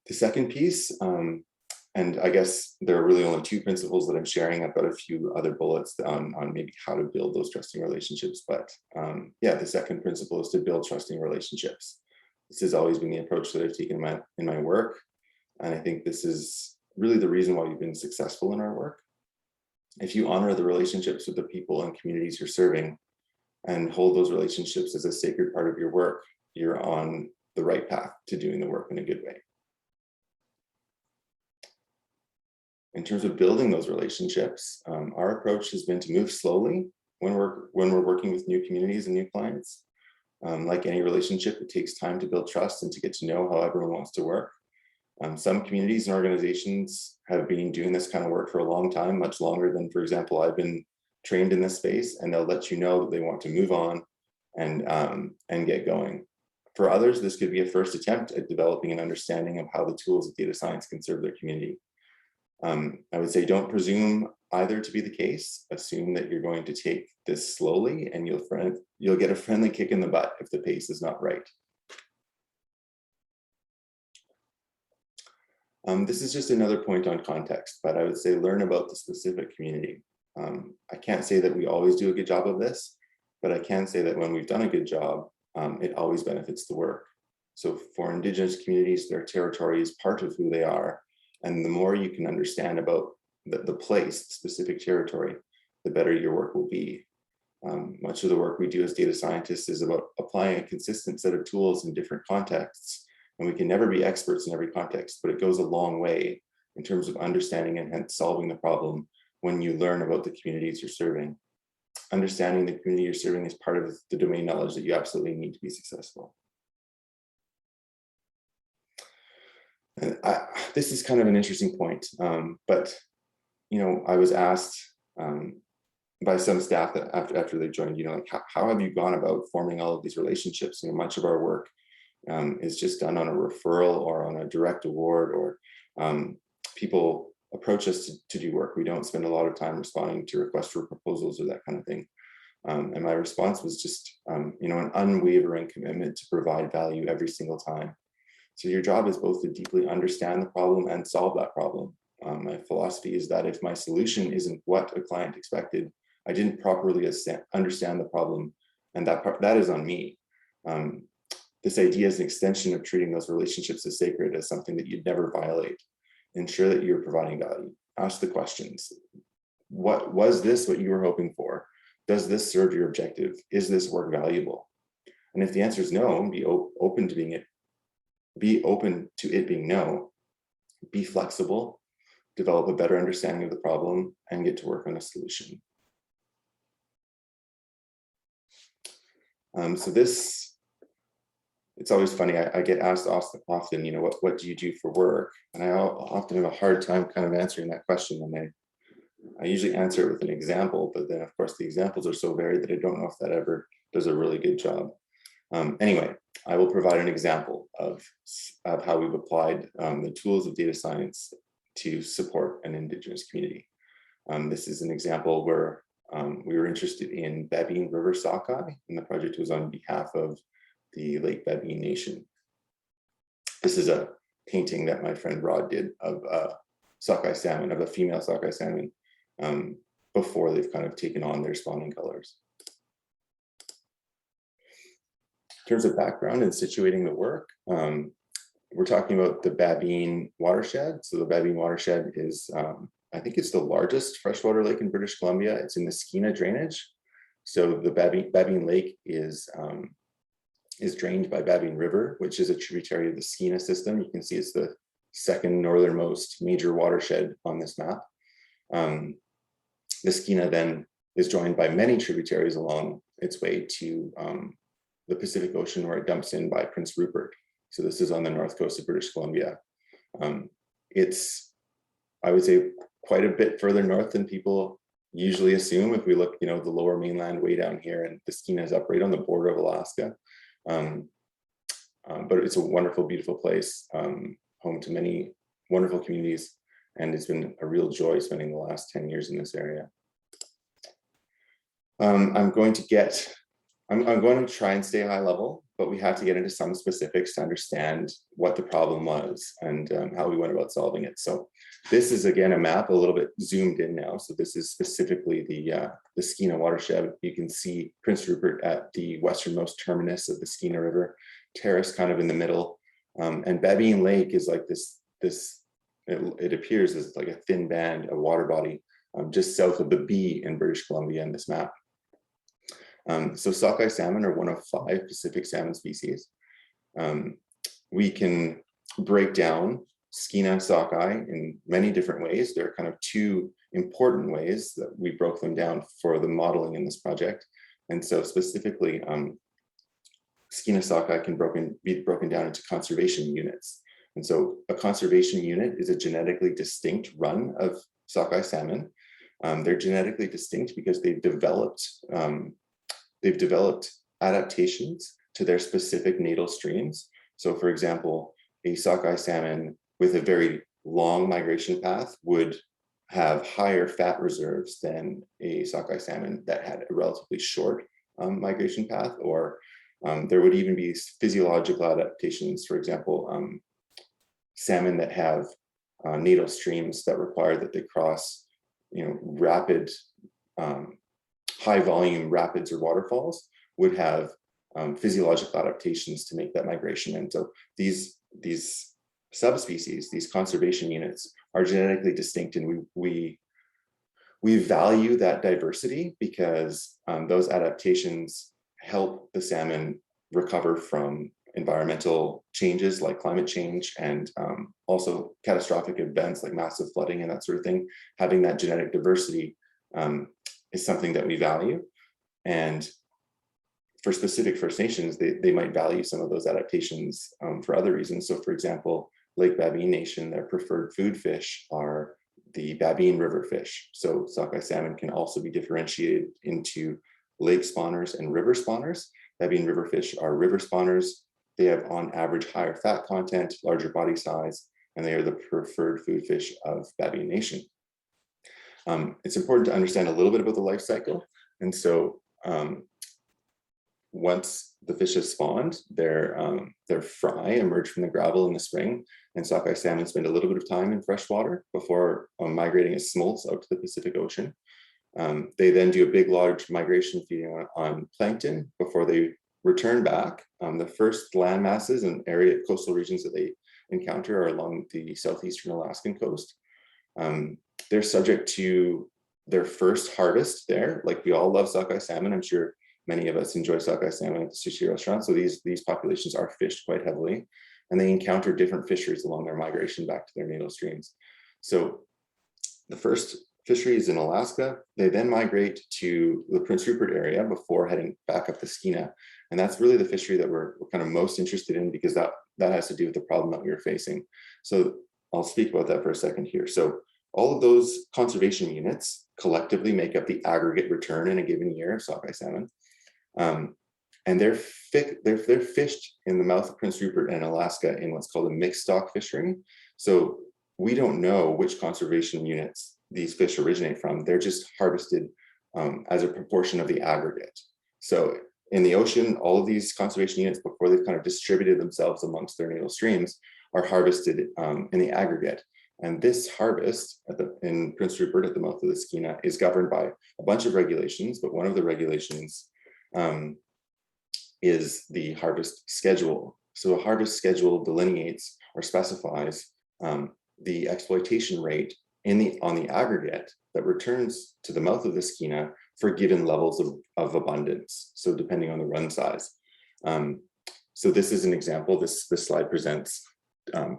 The second piece, and I guess there are really only two principles that I'm sharing. I've got a few other bullets on maybe how to build those trusting relationships, but yeah, the second principle is to build trusting relationships. This has always been the approach that I've taken in my work, and I think this is really the reason why we've been successful in our work. If you honor the relationships with the people and communities you're serving and hold those relationships as a sacred part of your work, you're on the right path to doing the work in a good way. In terms of building those relationships, our approach has been to move slowly when we're working with new communities and new clients. Like any relationship, it takes time to build trust and to get to know how everyone wants to work. Some communities and organizations have been doing this kind of work for a long time, much longer than, for example, I've been trained in this space, and they'll let you know that they want to move on and get going. For others, this could be a first attempt at developing an understanding of how the tools of data science can serve their community. I would say don't presume either to be the case. Assume that you're going to take this slowly, and you'll get a friendly kick in the butt if the pace is not right. This is just another point on context, but I would say learn about the specific community. I can't say that we always do a good job of this, but I can say that when we've done a good job, it always benefits the work. So for Indigenous communities, their territory is part of who they are. And the more you can understand about the place, the specific territory, the better your work will be. Much of the work we do as data scientists is about applying a consistent set of tools in different contexts. And we can never be experts in every context, but it goes a long way in terms of understanding and hence solving the problem when you learn about the communities you're serving. understanding the community you're serving is part of the domain knowledge that you absolutely need to be successful. And this is kind of an interesting point, but you know, I was asked by some staff that after they joined, you know, like how have you gone about forming all of these relationships? You know, much of our work is just done on a referral or on a direct award, or people approach us to do work. We don't spend a lot of time responding to requests for proposals or that kind of thing. And my response was just, you know, an unwavering commitment to provide value every single time. So your job is both to deeply understand the problem and solve that problem. My philosophy is that if my solution isn't what a client expected, I didn't properly understand the problem, and that is on me. This idea is an extension of treating those relationships as sacred, as something that you'd never violate. Ensure that you're providing value. Ask the questions. What was this what you were hoping for? Does this serve your objective? Is this work valuable? And if the answer is no, be open to it being no. Be flexible, develop a better understanding of the problem, and get to work on a solution. So this, it's always funny, I get asked often, you know, what do you do for work? And I often have a hard time kind of answering that question, and I usually answer it with an example, but then of course the examples are so varied that I don't know if that ever does a really good job. Anyway, I will provide an example of how we've applied the tools of data science to support an Indigenous community. This is an example where we were interested in Babine River sockeye, and the project was on behalf of the Lake Babine Nation. This is a painting that my friend Rod did of sockeye salmon, of a female sockeye salmon, before they've kind of taken on their spawning colors. In terms of background and situating the work, we're talking about the Babine watershed. So the Babine watershed is, I think it's the largest freshwater lake in British Columbia. It's in the Skeena drainage. So the Babine Lake is drained by Babine River, which is a tributary of the Skeena system. You can see it's the second northernmost major watershed on this map. The Skeena then is joined by many tributaries along its way to the Pacific Ocean, where it dumps in by Prince Rupert. So this is on the north coast of British Columbia. It's, I would say, quite a bit further north than people usually assume. If we look, you know, the lower mainland way down here, and the Skeena is up right on the border of Alaska. But it's a wonderful, beautiful place, home to many wonderful communities, and it's been a real joy spending the last 10 years in this area. I'm going to try and stay high level, but we have to get into some specifics to understand what the problem was and how we went about solving it. So this is, again, a map a little bit zoomed in now. So this is specifically the Skeena watershed. You can see Prince Rupert at the westernmost terminus of the Skeena River, Terrace kind of in the middle. And Babine Lake is like it appears as like a thin band, a water body just south of the B in British Columbia in this map. So sockeye salmon are one of 5 Pacific salmon species. We can break down Skeena sockeye in many different ways. There are kind of 2 important ways that we broke them down for the modeling in this project. And so specifically, Skeena sockeye can be broken down into conservation units. And so a conservation unit is a genetically distinct run of sockeye salmon. They're genetically distinct because they've developed adaptations to their specific natal streams. So for example, a sockeye salmon with a very long migration path would have higher fat reserves than a sockeye salmon that had a relatively short migration path, or there would even be physiological adaptations. For example, salmon that have natal streams that require that they cross, you know, rapid, high volume rapids or waterfalls would have physiological adaptations to make that migration. And so these subspecies, these conservation units, are genetically distinct, and we value that diversity because those adaptations help the salmon recover from environmental changes like climate change and also catastrophic events like massive flooding and that sort of thing. Having that genetic diversity is something that we value. And for specific First Nations, they might value some of those adaptations for other reasons. So for example, Lake Babine Nation, their preferred food fish are the Babine river fish. So sockeye salmon can also be differentiated into lake spawners and river spawners. Babine river fish are river spawners. They have on average higher fat content, larger body size, and they are the preferred food fish of Babine Nation. It's important to understand a little bit about the life cycle. And so once the fish has spawned, their fry emerge from the gravel in the spring, and sockeye salmon spend a little bit of time in fresh water before migrating as smolts out to the Pacific Ocean. They then do a big, large migration feeding on plankton before they return back. The first land masses and coastal regions that they encounter are along the southeastern Alaskan coast. They're subject to their first harvest there. Like, we all love sockeye salmon. I'm sure many of us enjoy sockeye salmon at the sushi restaurant. So these populations are fished quite heavily, and they encounter different fisheries along their migration back to their natal streams. So the first fishery is in Alaska. They then migrate to the Prince Rupert area before heading back up the Skeena. And that's really the fishery that we're kind of most interested in, because that has to do with the problem that we were facing. So I'll speak about that for a second here. So all of those conservation units collectively make up the aggregate return in a given year of sockeye salmon. And they're fished in the mouth of Prince Rupert and Alaska in what's called a mixed stock fishery. So we don't know which conservation units these fish originate from. They're just harvested as a proportion of the aggregate. So in the ocean, all of these conservation units, before they've kind of distributed themselves amongst their natal streams, are harvested in the aggregate. And this harvest in Prince Rupert at the mouth of the Skeena is governed by a bunch of regulations, but one of the regulations is the harvest schedule. So a harvest schedule delineates or specifies the exploitation rate on the aggregate that returns to the mouth of the Skeena for given levels of abundance. So depending on the run size. So this is an example. This slide presents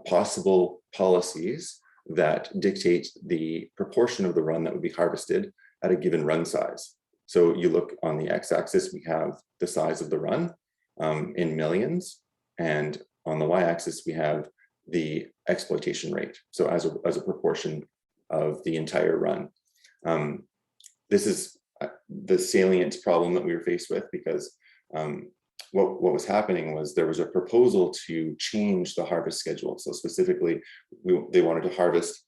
possible policies that dictate the proportion of the run that would be harvested at a given run size. So you look on the x-axis, we have the size of the run in millions, and on the y-axis we have the exploitation rate, so as a proportion of the entire run. This is the salient problem that we were faced with, because what was happening was there was a proposal to change the harvest schedule. So specifically, they wanted to harvest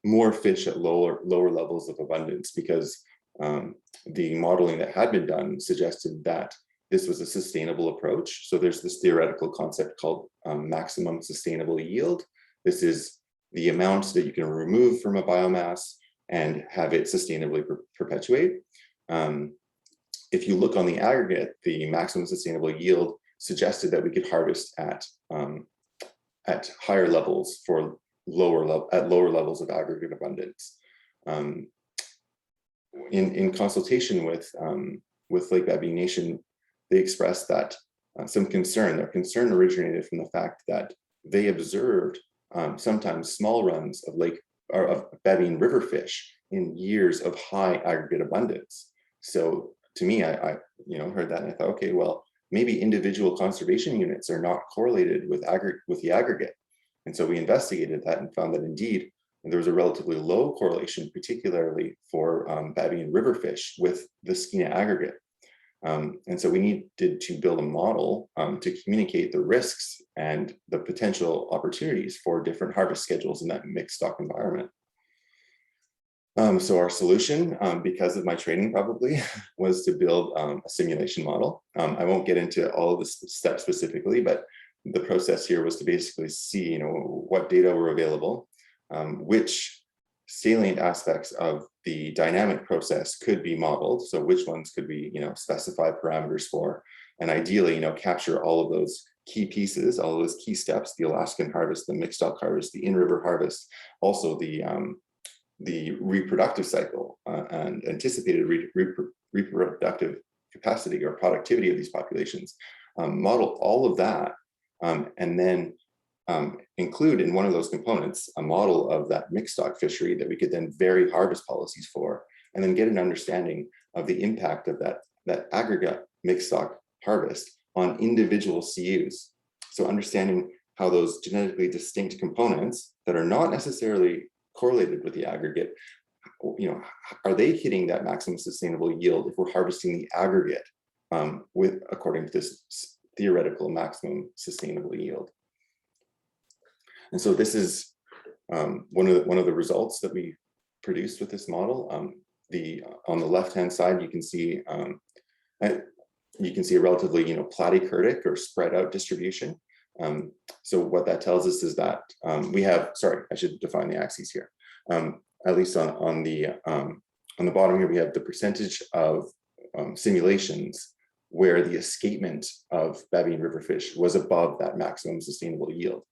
more fish at lower levels of abundance, because the modeling that had been done suggested that this was a sustainable approach. So there's this theoretical concept called maximum sustainable yield. This is the amount that you can remove from a biomass and have it sustainably perpetuate. If you look on the aggregate, the maximum sustainable yield suggested that we could harvest at higher levels for lower levels of aggregate abundance. In consultation with Lake Babine Nation, they expressed that some concern. Their concern originated from the fact that they observed sometimes small runs of Babine river fish in years of high aggregate abundance. So to me, I heard that and I thought, okay, well, maybe individual conservation units are not correlated with the aggregate. And so we investigated that and found that indeed there was a relatively low correlation, particularly for Babine river fish with the Skeena aggregate. And so we needed to build a model to communicate the risks and the potential opportunities for different harvest schedules in that mixed stock environment. So our solution, because of my training probably, was to build a simulation model. I won't get into all of the steps specifically, but the process here was to basically see, what data were available, which salient aspects of the dynamic process could be modeled. So which ones could we, specify parameters for, and ideally, capture all of those key pieces, all of those key steps: the Alaskan harvest, the mixed stock harvest, the in-river harvest, also the reproductive cycle and anticipated reproductive capacity or productivity of these populations. Model all of that, and then include in one of those components a model of that mixed stock fishery that we could then vary harvest policies for, and then get an understanding of the impact of that that aggregate mixed stock harvest on individual CUs. So understanding how those genetically distinct components that are not necessarily correlated with the aggregate, are they hitting that maximum sustainable yield if we're harvesting the aggregate according to this theoretical maximum sustainable yield? And so this is one of the results that we produced with this model. On the left-hand side, you can see a relatively platykurtic or spread out distribution. So what that tells us is that we have, sorry, I should define the axes here. At least on the bottom here, we have the percentage of simulations where the escapement of baleen river fish was above that maximum sustainable yield.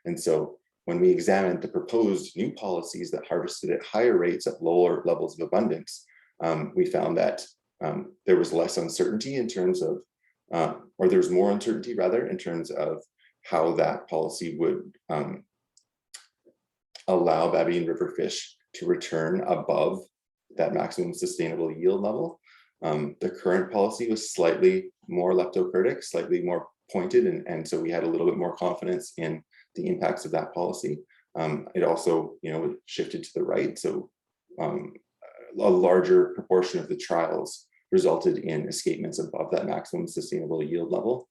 And so when we examined the proposed new policies that harvested at higher rates at lower levels of abundance, we found that there was less uncertainty in terms of, or there's more uncertainty rather, in terms of how that policy would allow baleen river fish to return above that maximum sustainable yield level. The current policy was slightly more leptokurtic, slightly more pointed, and so we had a little bit more confidence in the impacts of that policy. It also, shifted to the right, so a larger proportion of the trials resulted in escapements above that maximum sustainable yield level.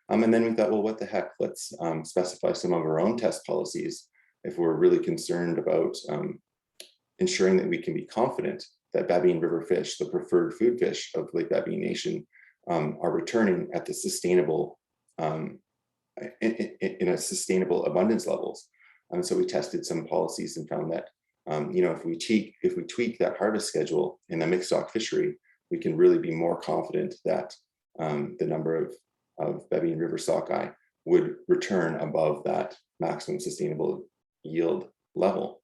And then we thought, well, what the heck, let's specify some of our own test policies if we're really concerned about ensuring that we can be confident that baleen river fish, the preferred food fish of Lake Babiine Nation, are returning at the sustainable, in a sustainable abundance levels. So we tested some policies and found that, if we tweak that harvest schedule in the mixed stock fishery, we can really be more confident that the number of baleen river sockeye would return above that maximum sustainable yield level.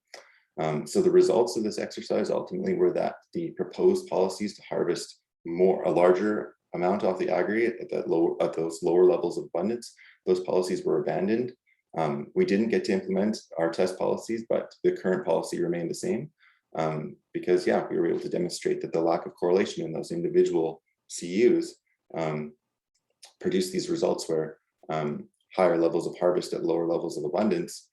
So the results of this exercise ultimately were that the proposed policies to harvest a larger amount off the aggregate at those lower levels of abundance, those policies were abandoned. We didn't get to implement our test policies, but the current policy remained the same because, we were able to demonstrate that the lack of correlation in those individual CUs produced these results where higher levels of harvest at lower levels of abundance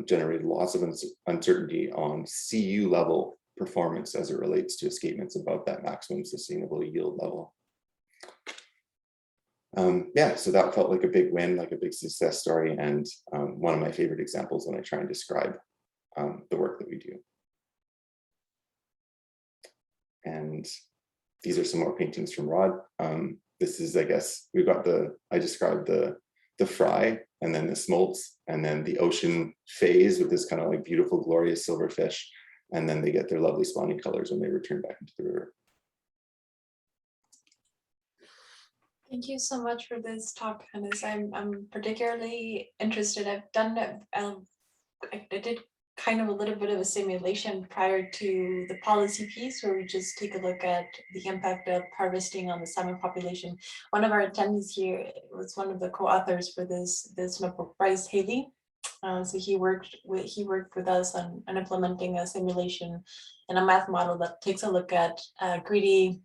generated lots of uncertainty on CU level performance as it relates to escapements above that maximum sustainable yield level. So that felt like a big win, like a big success story, and one of my favorite examples when I try and describe the work that we do. And these are some more paintings from Rod. This is, I guess, I described the fry, and then the smolts, and then the ocean phase with this kind of like beautiful, glorious silver fish, and then they get their lovely spawning colors when they return back into the river. Thank you so much for this talk, Hannes. I'm particularly interested. I've done I did kind of a little bit of a simulation prior to the policy piece where we just take a look at the impact of harvesting on the salmon population. One of our attendees here was one of the co-authors for this notebook, Bryce Haley. So he worked with us on implementing a simulation and a math model that takes a look at greedy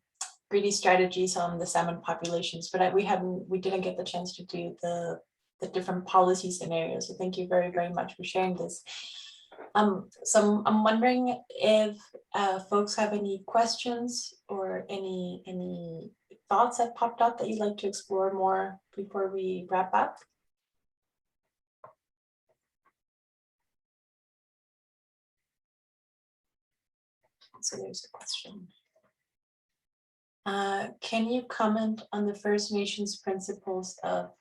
strategies on the salmon populations, but we didn't get the chance to do the different policy scenarios. So thank you very, very much for sharing this. So I'm wondering if folks have any questions or any thoughts that popped up that you'd like to explore more before we wrap up. So there's a question. Can you comment on the First Nations principles of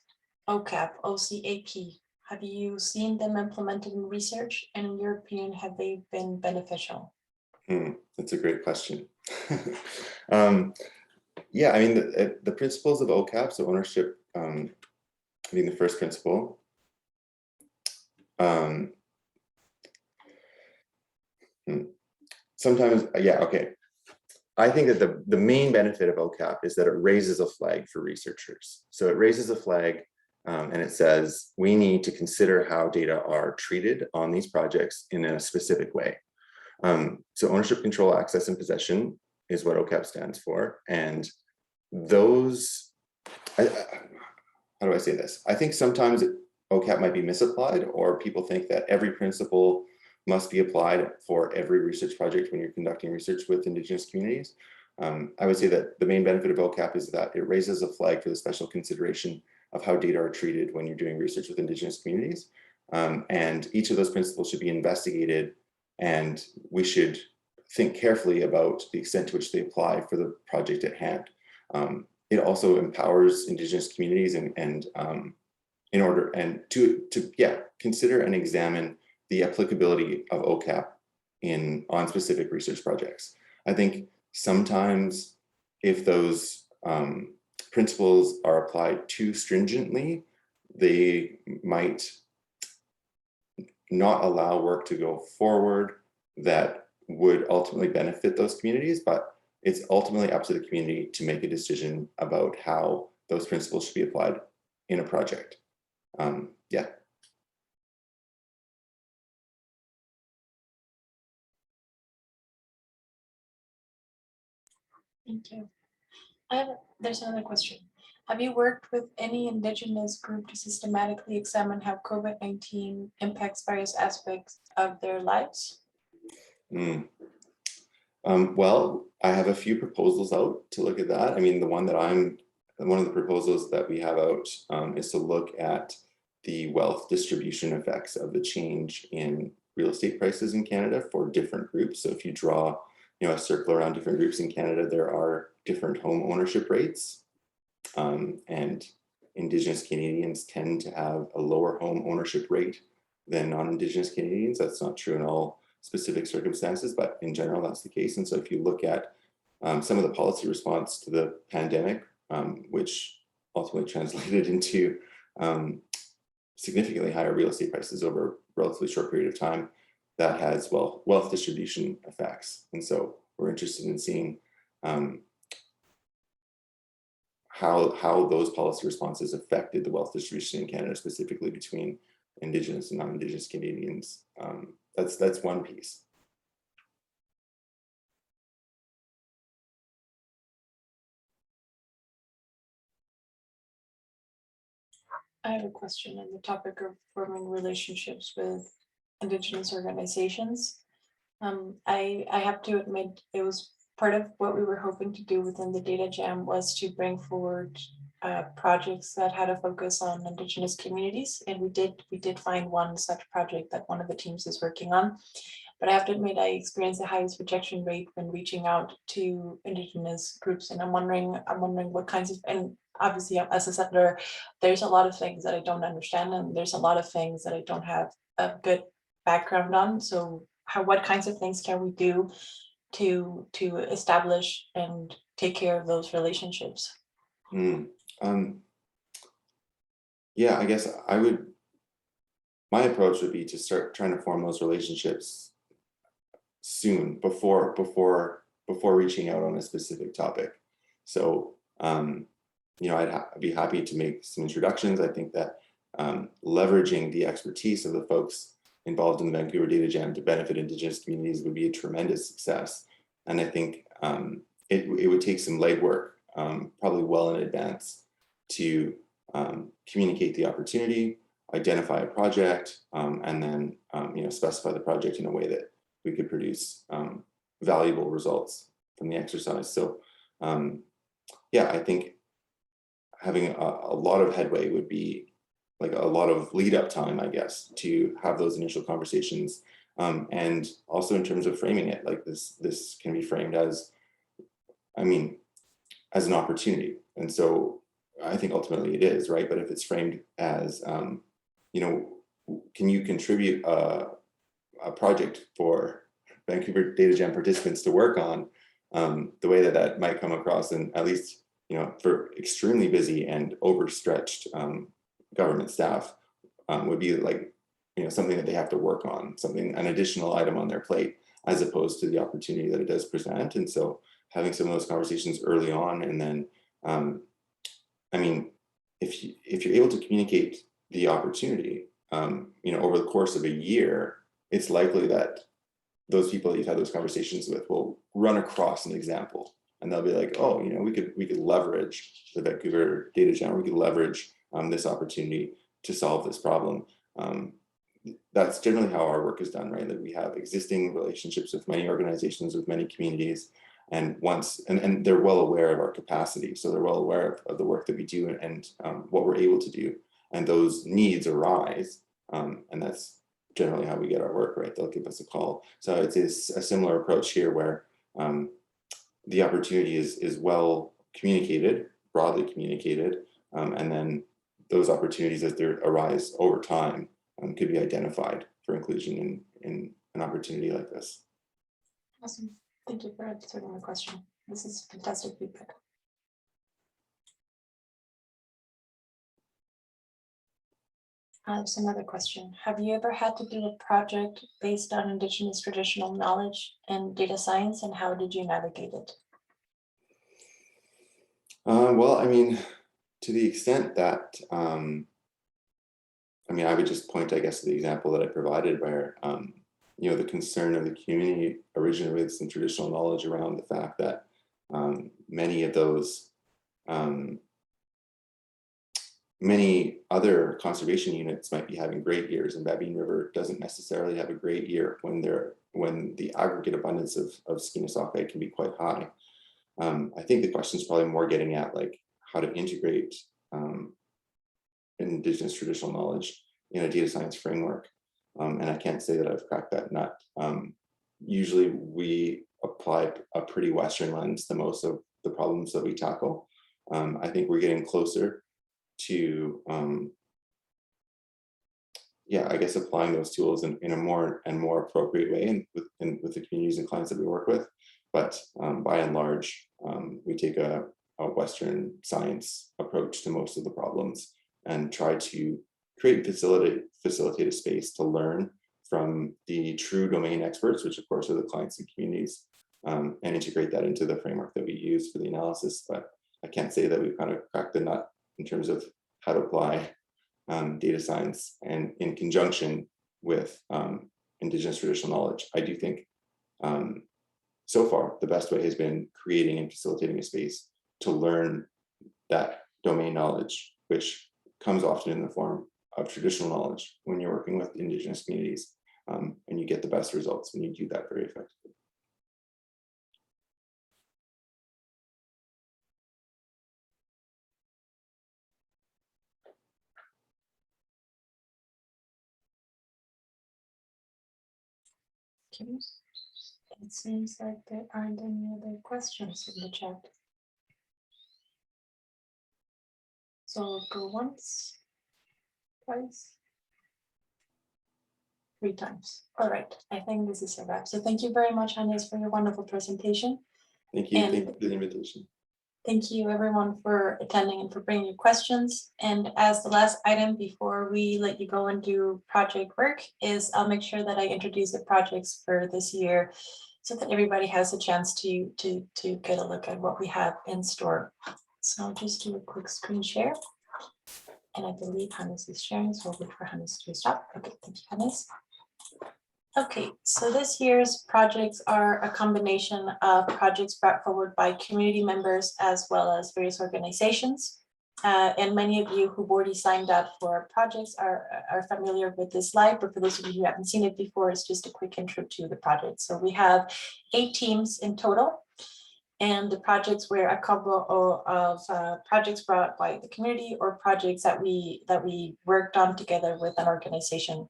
OCAP, OCAP? Have you seen them implemented in research? And in your opinion, have they been beneficial? That's a great question. Yeah, I mean, the principles of OCAP, so ownership being the first principle. Sometimes, okay. I think that the main benefit of OCAP is that it raises a flag for researchers. So it raises a flag and it says, we need to consider how data are treated on these projects in a specific way. So ownership, control, access, and possession is what OCAP stands for. And those, how do I say this? I think sometimes OCAP might be misapplied, or people think that every principle must be applied for every research project when you're conducting research with Indigenous communities. I would say that the main benefit of OCAP is that it raises a flag for the special consideration of how data are treated when you're doing research with Indigenous communities. And each of those principles should be investigated, and we should think carefully about the extent to which they apply for the project at hand. It also empowers Indigenous communities and in order and to consider and examine the applicability of OCAP on specific research projects. I think sometimes if those principles are applied too stringently, they might not allow work to go forward that would ultimately benefit those communities, but it's ultimately up to the community to make a decision about how those principles should be applied in a project. Yeah. Thank you. There's another question. Have you worked with any Indigenous group to systematically examine how COVID-19 impacts various aspects of their lives? Well, I have a few proposals out to look at that. I mean, one of the proposals that we have out is to look at the wealth distribution effects of the change in real estate prices in Canada for different groups. So if you draw, a circle around different groups in Canada, there are different home ownership rates, and Indigenous Canadians tend to have a lower home ownership rate than non-Indigenous Canadians. That's not true in all specific circumstances, but in general, that's the case. And so if you look at some of the policy response to the pandemic, which ultimately translated into significantly higher real estate prices over a relatively short period of time, that has wealth distribution effects. And so we're interested in seeing how those policy responses affected the wealth distribution in Canada, specifically between Indigenous and non-Indigenous Canadians. That's one piece. I have a question on the topic of forming relationships with Indigenous organizations. I have to admit, it was part of what we were hoping to do within the Datajam was to bring forward projects that had a focus on Indigenous communities, and we did find one such project that one of the teams is working on. But I have to admit, I experienced the highest rejection rate when reaching out to Indigenous groups, and I'm wondering what kinds of, and obviously as a settler, there's a lot of things that I don't understand, and there's a lot of things that I don't have a good background on. So what kinds of things can we do to establish and take care of those relationships? Yeah, I guess my approach would be to start trying to form those relationships soon, before reaching out on a specific topic. So I'd be happy to make some introductions. I think that leveraging the expertise of the folks involved in the Vancouver Datajam to benefit Indigenous communities would be a tremendous success. And I think it would take some legwork, probably well in advance, to communicate the opportunity, identify a project, and then specify the project in a way that we could produce valuable results from the exercise. So yeah, I think having a lot of headway would be like a lot of lead up time, I guess, to have those initial conversations. And also in terms of framing it, like this can be framed as, as an opportunity. And so I think ultimately it is, right? But if it's framed as, can you contribute a project for Vancouver Datajam participants to work on, the way that might come across, and at least, for extremely busy and overstretched government staff, would be like, something that they have to work on, an additional item on their plate, as opposed to the opportunity that it does present. And so having some of those conversations early on, and then, if you're able to communicate the opportunity, over the course of a year, it's likely that those people that you've had those conversations with will run across an example and they'll be like, oh, you know, we could leverage the Vancouver Datajam, we could leverage this opportunity to solve this problem. That's generally how our work is done, right? That we have existing relationships with many organizations, with many communities, and and they're well aware of our capacity. So they're well aware of the work that we do and what we're able to do. And those needs arise. And that's generally how we get our work, right? They'll give us a call. So it's a similar approach here where the opportunity is well communicated, broadly communicated, and then those opportunities as they arise over time could be identified for inclusion in an opportunity like this. Awesome. Thank you for answering my question. This is fantastic feedback. There's another question. Have you ever had to do a project based on Indigenous traditional knowledge and data science, and how did you navigate it? Well, I mean, to the extent that, I mean, I would just point, I guess, to the example that I provided where, you know, the concern of the community originated with some traditional knowledge around the fact that many of those, many other conservation units might be having great years, and Babine River doesn't necessarily have a great year when the aggregate abundance of Skeena sockeye can be quite high. I think the question is probably more getting at like how to integrate Indigenous traditional knowledge in a data science framework. And I can't say that I've cracked that nut. Usually we apply a pretty Western lens to most of the problems that we tackle. I think we're getting closer to, yeah, I guess applying those tools in a more appropriate way and with the communities and clients that we work with. But by and large, we take a Western science approach to most of the problems and try to create and facilitate a space to learn from the true domain experts, which of course are the clients and communities, and integrate that into the framework that we use for the analysis. But I can't say that we've kind of cracked the nut in terms of how to apply data science and in conjunction with Indigenous traditional knowledge. I do think so far the best way has been creating and facilitating a space to learn that domain knowledge, which comes often in the form of traditional knowledge when you're working with Indigenous communities, and you get the best results when you do that very effectively. Okay. It seems like there aren't any other questions in the chat. So I'll go once, twice, 3 times. All right, I think this is a wrap. So thank you very much, Hannes, for your wonderful presentation. Thank you. And thank you for the invitation. Thank you everyone for attending and for bringing your questions. And as the last item before we let you go and do project work is I'll make sure that I introduce the projects for this year so that everybody has a chance to get a look at what we have in store. So I'll just do a quick screen share. And I believe Hannes is sharing, so I'll wait for Hannes to stop. Okay, thank you, Hannes. Okay, so this year's projects are a combination of projects brought forward by community members as well as various organizations. And many of you who've already signed up for projects are familiar with this slide, but for those of you who haven't seen it before, it's just a quick intro to the project. So we have 8 teams in total, and the projects were a couple of projects brought by the community or projects that we worked on together with an organization.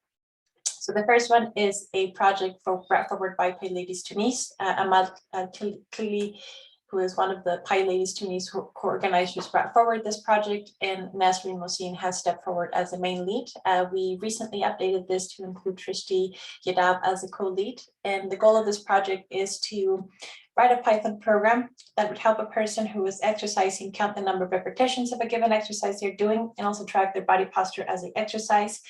So the first one is a project brought forward by Pay Tunis. Ahmad Klili, who is one of the Pay Tunis co-organizers, brought forward this project, and Nasreen Mohsin has stepped forward as the main lead. We recently updated this to include Trishti Yadab as a co-lead, and the goal of this project is to write a Python program that would help a person who is exercising count the number of repetitions of a given exercise they're doing and also track their body posture as they exercise.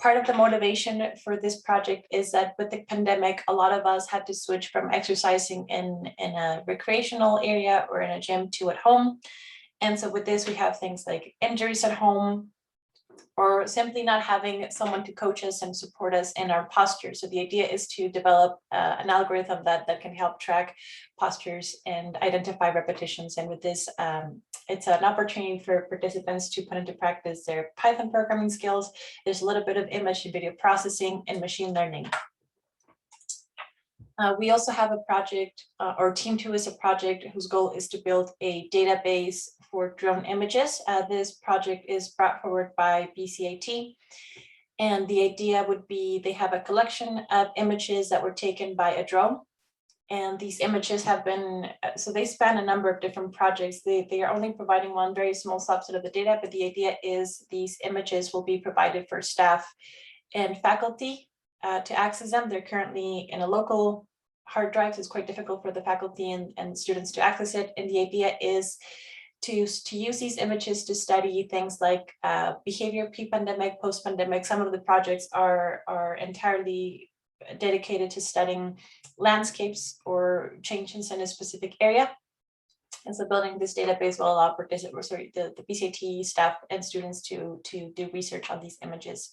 Part of the motivation for this project is that with the pandemic, a lot of us had to switch from exercising in a recreational area or in a gym to at home. And so with this, we have things like injuries at home, or simply not having someone to coach us and support us in our posture. So the idea is to develop an algorithm that can help track postures and identify repetitions. And with this, it's an opportunity for participants to put into practice their Python programming skills. There's a little bit of image and video processing and machine learning. We also have a project, or Team 2 is a project whose goal is to build a database for drone images. This project is brought forward by BCAT. And the idea would be they have a collection of images that were taken by a drone. And these images have been, so they span a number of different projects. They are only providing one very small subset of the data, but the idea is these images will be provided for staff and faculty to access them. They're currently in a local hard drive, so it's quite difficult for the faculty and students to access it. And the idea is to use these images to study things like behavior pre-pandemic, post-pandemic. Some of the projects are entirely dedicated to studying landscapes or changes in a specific area. And so building this database will allow participants, the BCAT staff and students to do research on these images.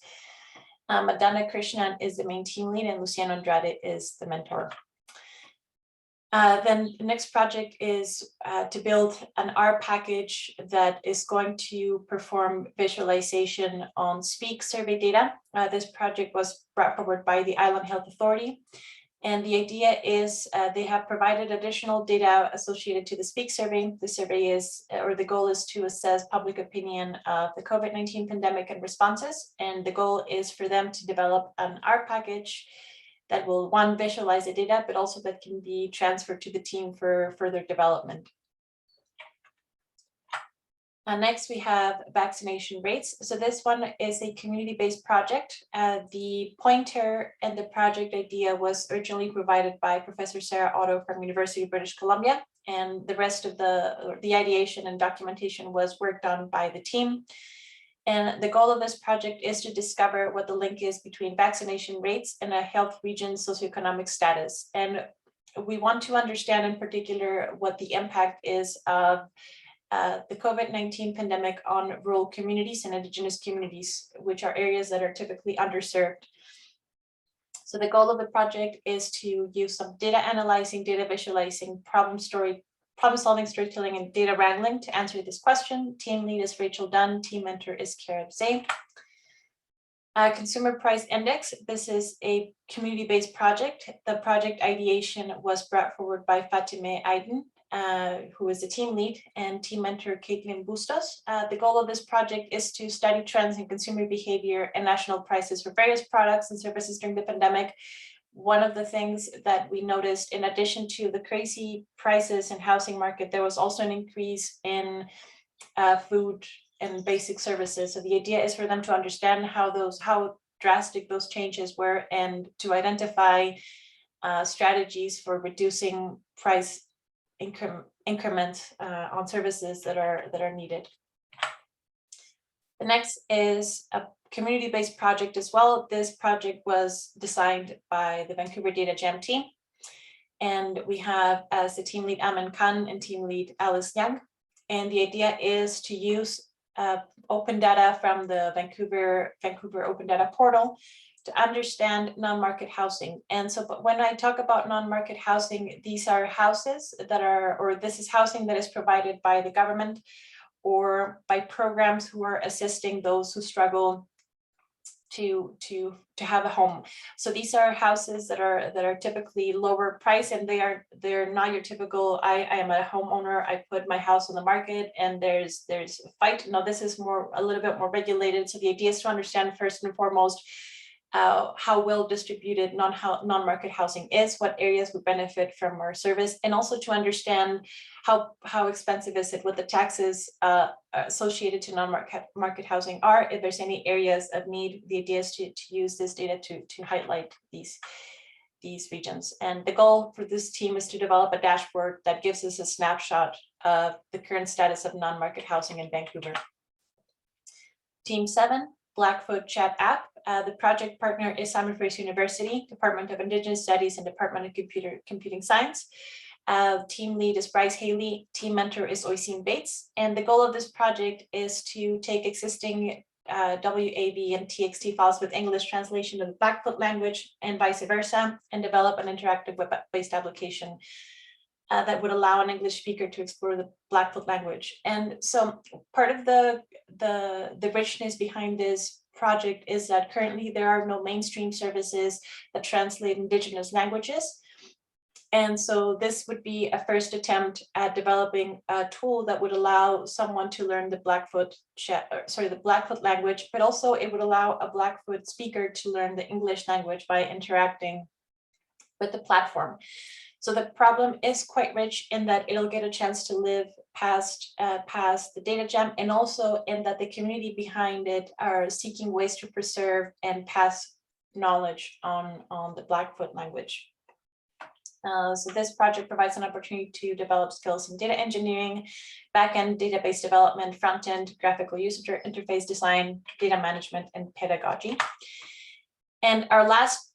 Madana Krishnan is the main team lead and Luciano Andrade is the mentor. Then the next project is to build an R package that is going to perform visualization on Speak survey data. This project was brought forward by the Island Health Authority. And the idea is they have provided additional data associated to the Speak survey. The survey is, or the goal is to assess public opinion of the COVID-19 pandemic and responses. And the goal is for them to develop an R package that will, one, visualize the data, but also that can be transferred to the team for further development. Next, we have vaccination rates. So this one is a community-based project. The pointer and the project idea was originally provided by Professor Sarah Otto from University of British Columbia, and the rest of the ideation and documentation was worked on by the team. And the goal of this project is to discover what the link is between vaccination rates and a health region's socioeconomic status. And we want to understand in particular what the impact is of the COVID-19 pandemic on rural communities and Indigenous communities, which are areas that are typically underserved. So the goal of the project is to use some data analyzing, data visualizing, problem solving, storytelling, and data wrangling to answer this question. Team lead is Rachel Dunn, team mentor is Kara Zay. Consumer Price Index, this is a community-based project. The project ideation was brought forward by Fatime Aydin, who is the team lead, and team mentor Caitlin Bustos. The goal of this project is to study trends in consumer behavior and national prices for various products and services during the pandemic. One of the things that we noticed, in addition to the crazy prices and housing market, there was also an increase in food and basic services. So the idea is for them to understand how drastic those changes were and to identify strategies for reducing price increments on services that are needed. The next is a community-based project as well. This project was designed by the Vancouver Datajam team. And we have as the team lead Aman Khan and team lead Alice Young. And the idea is to use open data from the Vancouver Open Data Portal to understand non-market housing. And so, but when I talk about non-market housing, these are houses that are, or this is housing that is provided by the government or by programs who are assisting those who struggle to have a home. So these are houses that are typically lower price, and they're not your typical, I am a homeowner, I put my house on the market and there's a fight. No, this is a little bit more regulated. So the idea is to understand first and foremost how well distributed non-market housing is, what areas would benefit from our service, and also to understand how expensive is it, what the taxes associated to non-market housing are, if there's any areas of need. The idea is to use this data to highlight these regions. And the goal for this team is to develop a dashboard that gives us a snapshot of the current status of non-market housing in Vancouver. Team 7, Blackfoot chat app. The project partner is Simon Fraser University, Department of Indigenous Studies and Department of Computing Science. Team lead is Bryce Haley, team mentor is Oisin Bates. And the goal of this project is to take existing WAV and TXT files with English translation of the Blackfoot language and vice versa, and develop an interactive web-based application that would allow an English speaker to explore the Blackfoot language. And so part of the richness behind this project is that currently there are no mainstream services that translate Indigenous languages. And so this would be a first attempt at developing a tool that would allow someone to learn the Blackfoot language, but also it would allow a Blackfoot speaker to learn the English language by interacting with the platform. So the problem is quite rich in that it'll get a chance to live past the Datajam, and also in that the community behind it are seeking ways to preserve and pass knowledge on the Blackfoot language. So this project provides an opportunity to develop skills in data engineering, backend database development, front-end graphical user interface design, data management, and pedagogy. And our last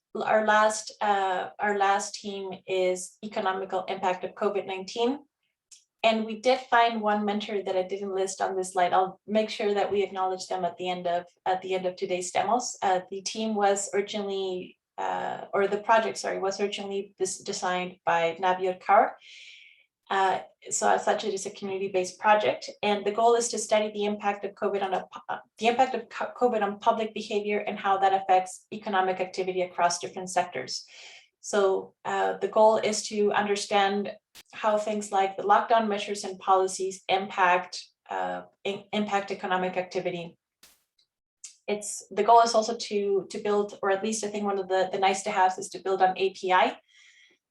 team is economical impact of COVID-19. And we did find one mentor that I didn't list on this slide. I'll make sure that we acknowledge them at the end of today's demos. The team was originally, the project was originally designed by Navier Kaur. So as such, it is a community-based project, and the goal is to study the impact of COVID on public behavior and how that affects economic activity across different sectors. So the goal is to understand how things like the lockdown measures and policies impact economic activity. The goal is also to build, or at least I think one of the nice to haves is to build an API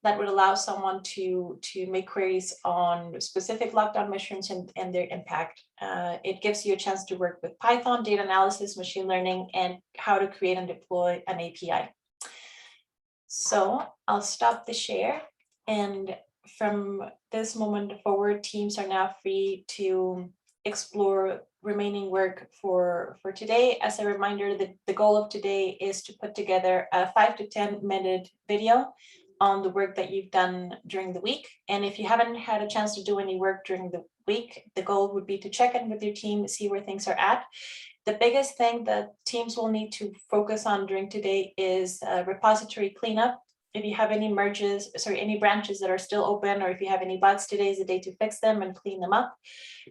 that would allow someone to make queries on specific lockdown measures and their impact. It gives you a chance to work with Python, data analysis, machine learning, and how to create and deploy an API. So I'll stop the share, and from this moment forward, teams are now free to explore remaining work for today. As a reminder, the goal of today is to put together a 5 to 10 minute video on the work that you've done during the week. And if you haven't had a chance to do any work during the week, the goal would be to check in with your team, see where things are at. The biggest thing that teams will need to focus on during today is repository cleanup. If you have any any branches that are still open, or if you have any bugs, today is the day to fix them and clean them up.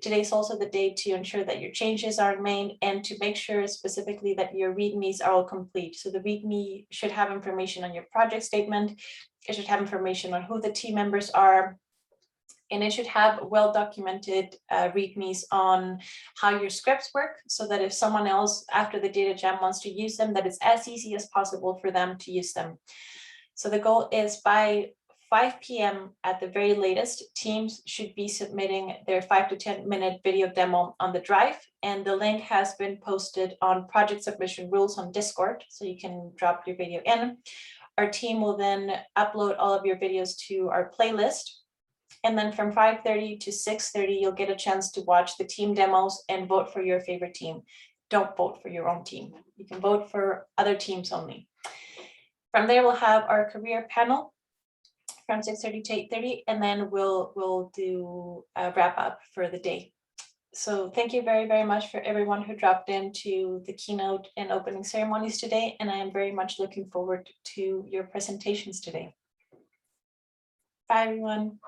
Today is also the day to ensure that your changes are made and to make sure specifically that your READMEs are all complete. So the README should have information on your project statement. It should have information on who the team members are. And it should have well-documented READMEs on how your scripts work, so that if someone else after the Datajam wants to use them, that it's as easy as possible for them to use them. So the goal is by 5 p.m. at the very latest, teams should be submitting their 5 to 10 minute video demo on the drive. And the link has been posted on project submission rules on Discord, so you can drop your video in. Our team will then upload all of your videos to our playlist. And then from 5:30 to 6:30, you'll get a chance to watch the team demos and vote for your favorite team. Don't vote for your own team. You can vote for other teams only. From there, we'll have our career panel from 6:30 to 8:30, and then we'll do a wrap up for the day. So thank you very, very much for everyone who dropped into the keynote and opening ceremonies today, and I am very much looking forward to your presentations today. Bye, everyone.